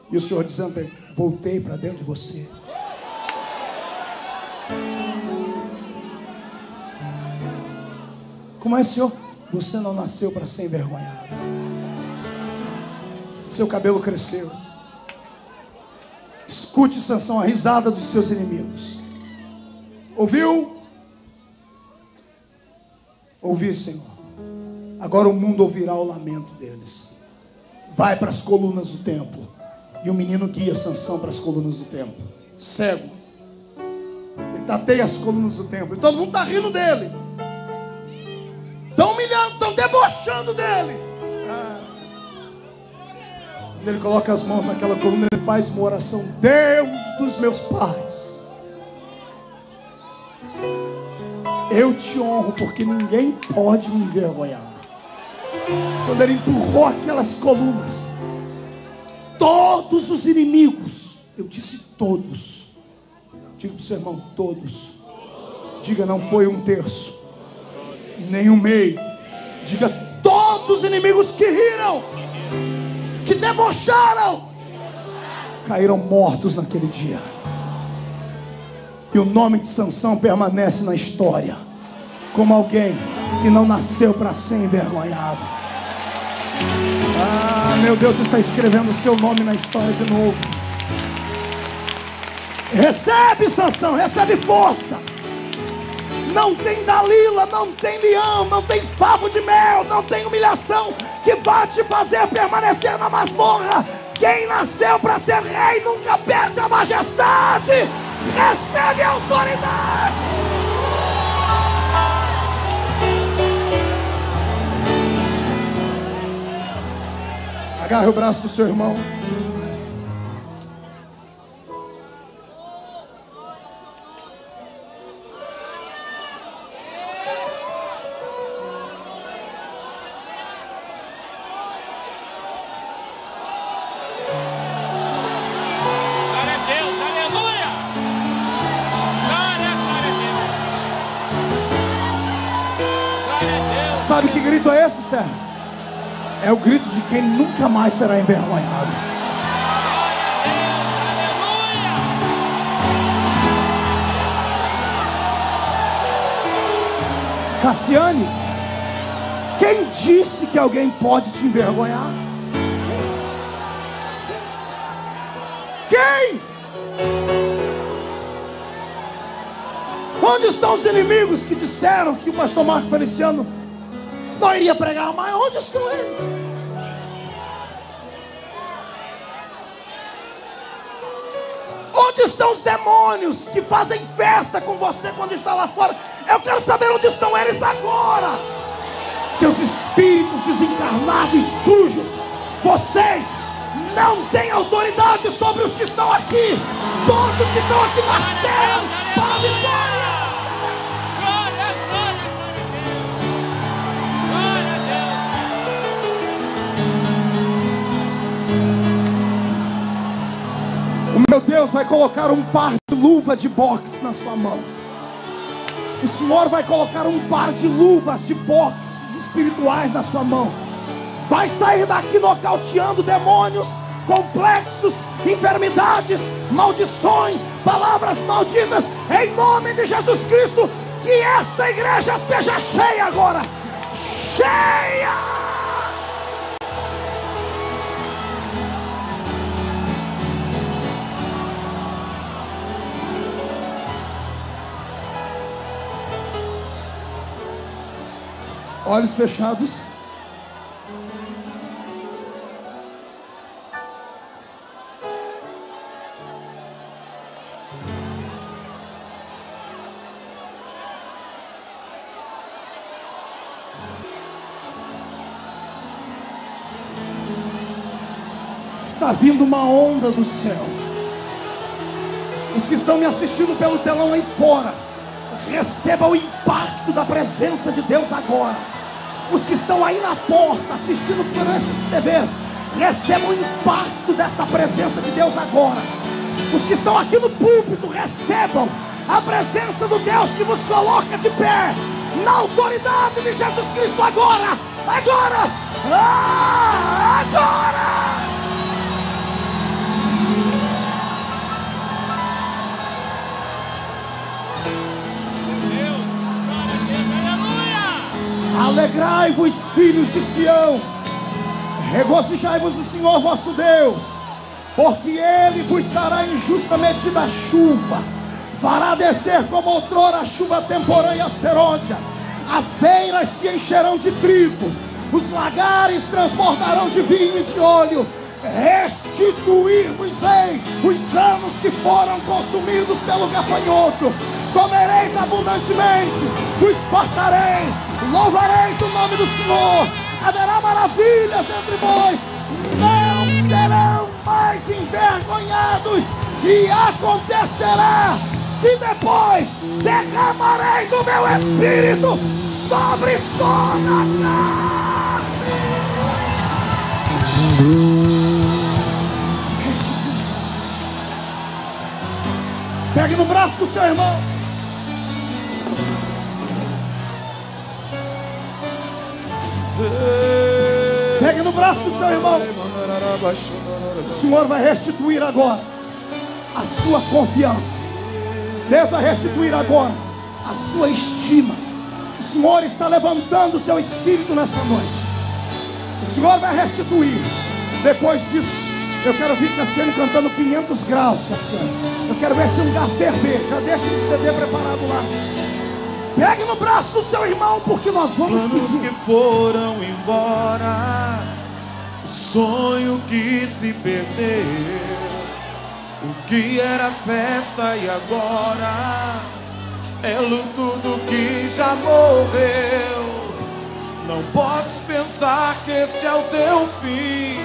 E o Senhor dizendo para ele: voltei para dentro de você. Como é, Senhor? Você não nasceu para ser envergonhado. Seu cabelo cresceu. Escute, Sansão, a risada dos seus inimigos. Ouviu? Ouvi, Senhor. Agora o mundo ouvirá o lamento deles. Vai para as colunas do templo. E o menino guia Sansão para as colunas do templo. Cego. Ele tateia as colunas do templo. E todo mundo está rindo dele. Estão humilhando, estão debochando dele. Quando ele coloca as mãos naquela coluna, ele faz uma oração: Deus dos meus pais, eu te honro, porque ninguém pode me envergonhar. Quando ele empurrou aquelas colunas, todos os inimigos, eu disse todos, diga para o seu irmão: todos. Diga: não foi um terço, nem um meio. Diga: todos os inimigos que riram, que debocharam, caíram mortos naquele dia. E o nome de Sansão permanece na história como alguém que não nasceu para ser envergonhado. Meu Deus está escrevendo o seu nome na história de novo. Recebe, Sansão, recebe força. Não tem Dalila, não tem leão, não tem favo de mel, não tem humilhação que vá te fazer permanecer na masmorra. Quem nasceu para ser rei nunca perde a majestade. Recebe a autoridade. Agarre o braço do seu irmão. sabe que grito é esse, Sérgio? É o grito de quem nunca mais será envergonhado. Cassiane, quem disse que alguém pode te envergonhar? Quem? Onde estão os inimigos que disseram que o pastor Marco Feliciano não iria pregar mais? Onde estão eles? Onde estão os demônios que fazem festa com você quando está lá fora? Eu quero saber onde estão eles agora. Seus espíritos desencarnados e sujos, vocês não têm autoridade sobre os que estão aqui. Todos os que estão aqui nasceram para a vitória. O meu Deus vai colocar um par de luva de boxe na sua mão. O Senhor vai colocar um par de luvas de boxe espirituais na sua mão. Vai sair daqui nocauteando demônios, complexos, enfermidades, maldições, palavras malditas, em nome de Jesus Cristo. Que esta igreja seja cheia agora. Cheia! Olhos fechados. Está vindo uma onda do céu. Os que estão me assistindo pelo telão aí fora, recebam o impacto da presença de Deus agora. Os que estão aí na porta assistindo por essas TVs, recebam o impacto desta presença de Deus agora. Os que estão aqui no púlpito, recebam a presença do Deus que vos coloca de pé, na autoridade de Jesus Cristo agora. Agora! Agora! Alegrai-vos, filhos de Sião, regozijai-vos no Senhor vosso Deus, porque Ele vos dará em justa medida a chuva, fará descer como outrora a chuva temporânea serôdia, as eiras se encherão de trigo, os lagares transbordarão de vinho e de óleo. Restituir-vos-ei os anos que foram consumidos pelo gafanhoto. Comereis abundantemente, vos fartareis, louvareis o nome do Senhor. Haverá maravilhas entre vós, não serão mais envergonhados. E acontecerá que depois derramarei do meu espírito sobre toda a carne. Pegue no braço do seu irmão. Pegue no braço do seu irmão. O Senhor vai restituir agora a sua confiança. Deus vai restituir agora a sua estima. O Senhor está levantando o seu espírito nessa noite. O Senhor vai restituir. Depois disso, eu quero ver Cassiano cantando 500 graus, Cassiano. Eu quero ver esse lugar ferver. Já deixa o CD preparado lá. Pegue no braço do seu irmão, porque nós vamos pedir. Anos que foram embora, o sonho que se perdeu, o que era festa e agora é luto do que já morreu. Não podes pensar que este é o teu fim,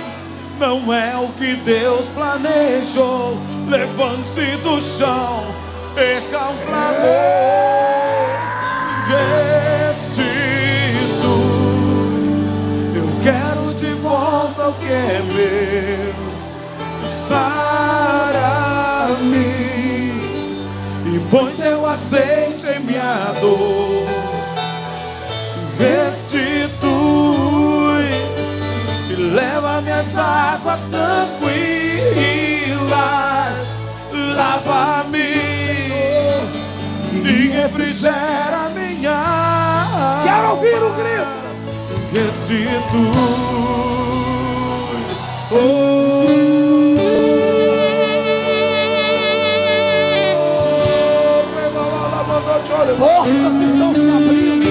não é o que Deus planejou. Levante-se do chão, perca o clamor, restitui. Eu quero de volta o que é meu. Sara-me e põe teu azeite em minha dor. Restitui. leva-me às águas tranquilas, lava-me e refrigera minha alma. Quero ouvir o grito. Restitui. Portas estão se abrindo.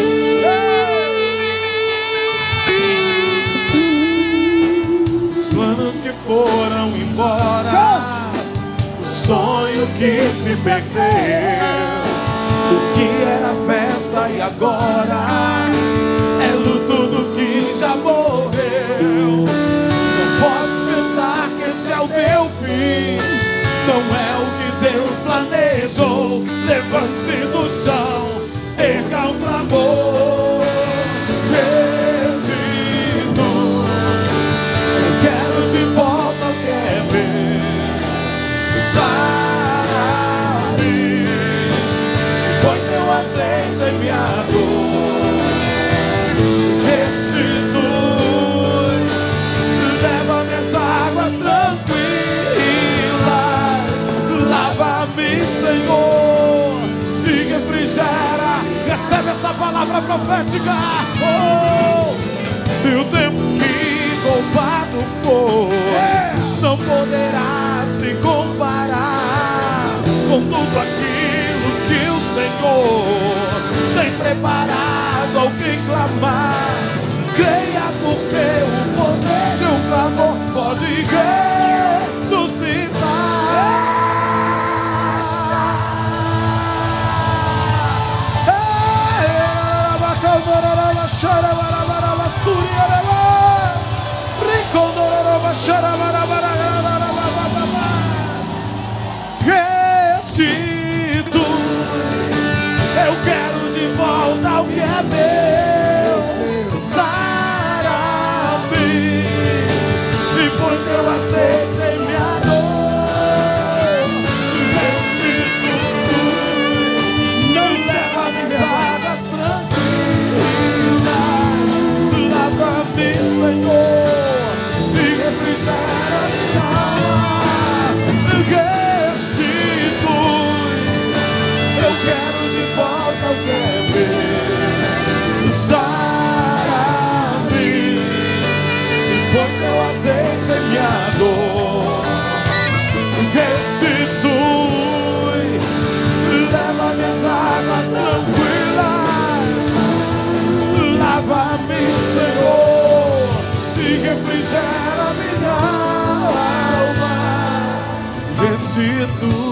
Os planos que foram embora, os sonhos que se perderam, o que era festa e agora é luto do que já morreu. Não podes pensar que este é o teu fim, não é o que Deus planejou. Levante-se do chão, erga um clamor. Resito, eu quero de volta o que é meu. Sara-me e põe teu azeite em minha dor. Restitui, leva-me às águas tranquilas, lava-me, Senhor. Recebe essa palavra profética. E o tempo que roubado foi não poderá se comparar com tudo aquilo que o Senhor tem preparado ao quem clamar. Creia, porque o poder de um clamor pode ressuscitar. Eu quero de volta o que é meu. Sara-me e põe teu azeite em minha dor. Restitui, não leva as águas tranquilas, lava-me, Senhor, e refrigera minha alma. Restitui, eu quero de volta o que é meu. Sara-me e põe teu azeite em minha dor. Restitui, leva-me às águas tranquilas, lava-me, Senhor, e refrigera minha alma. Restitui.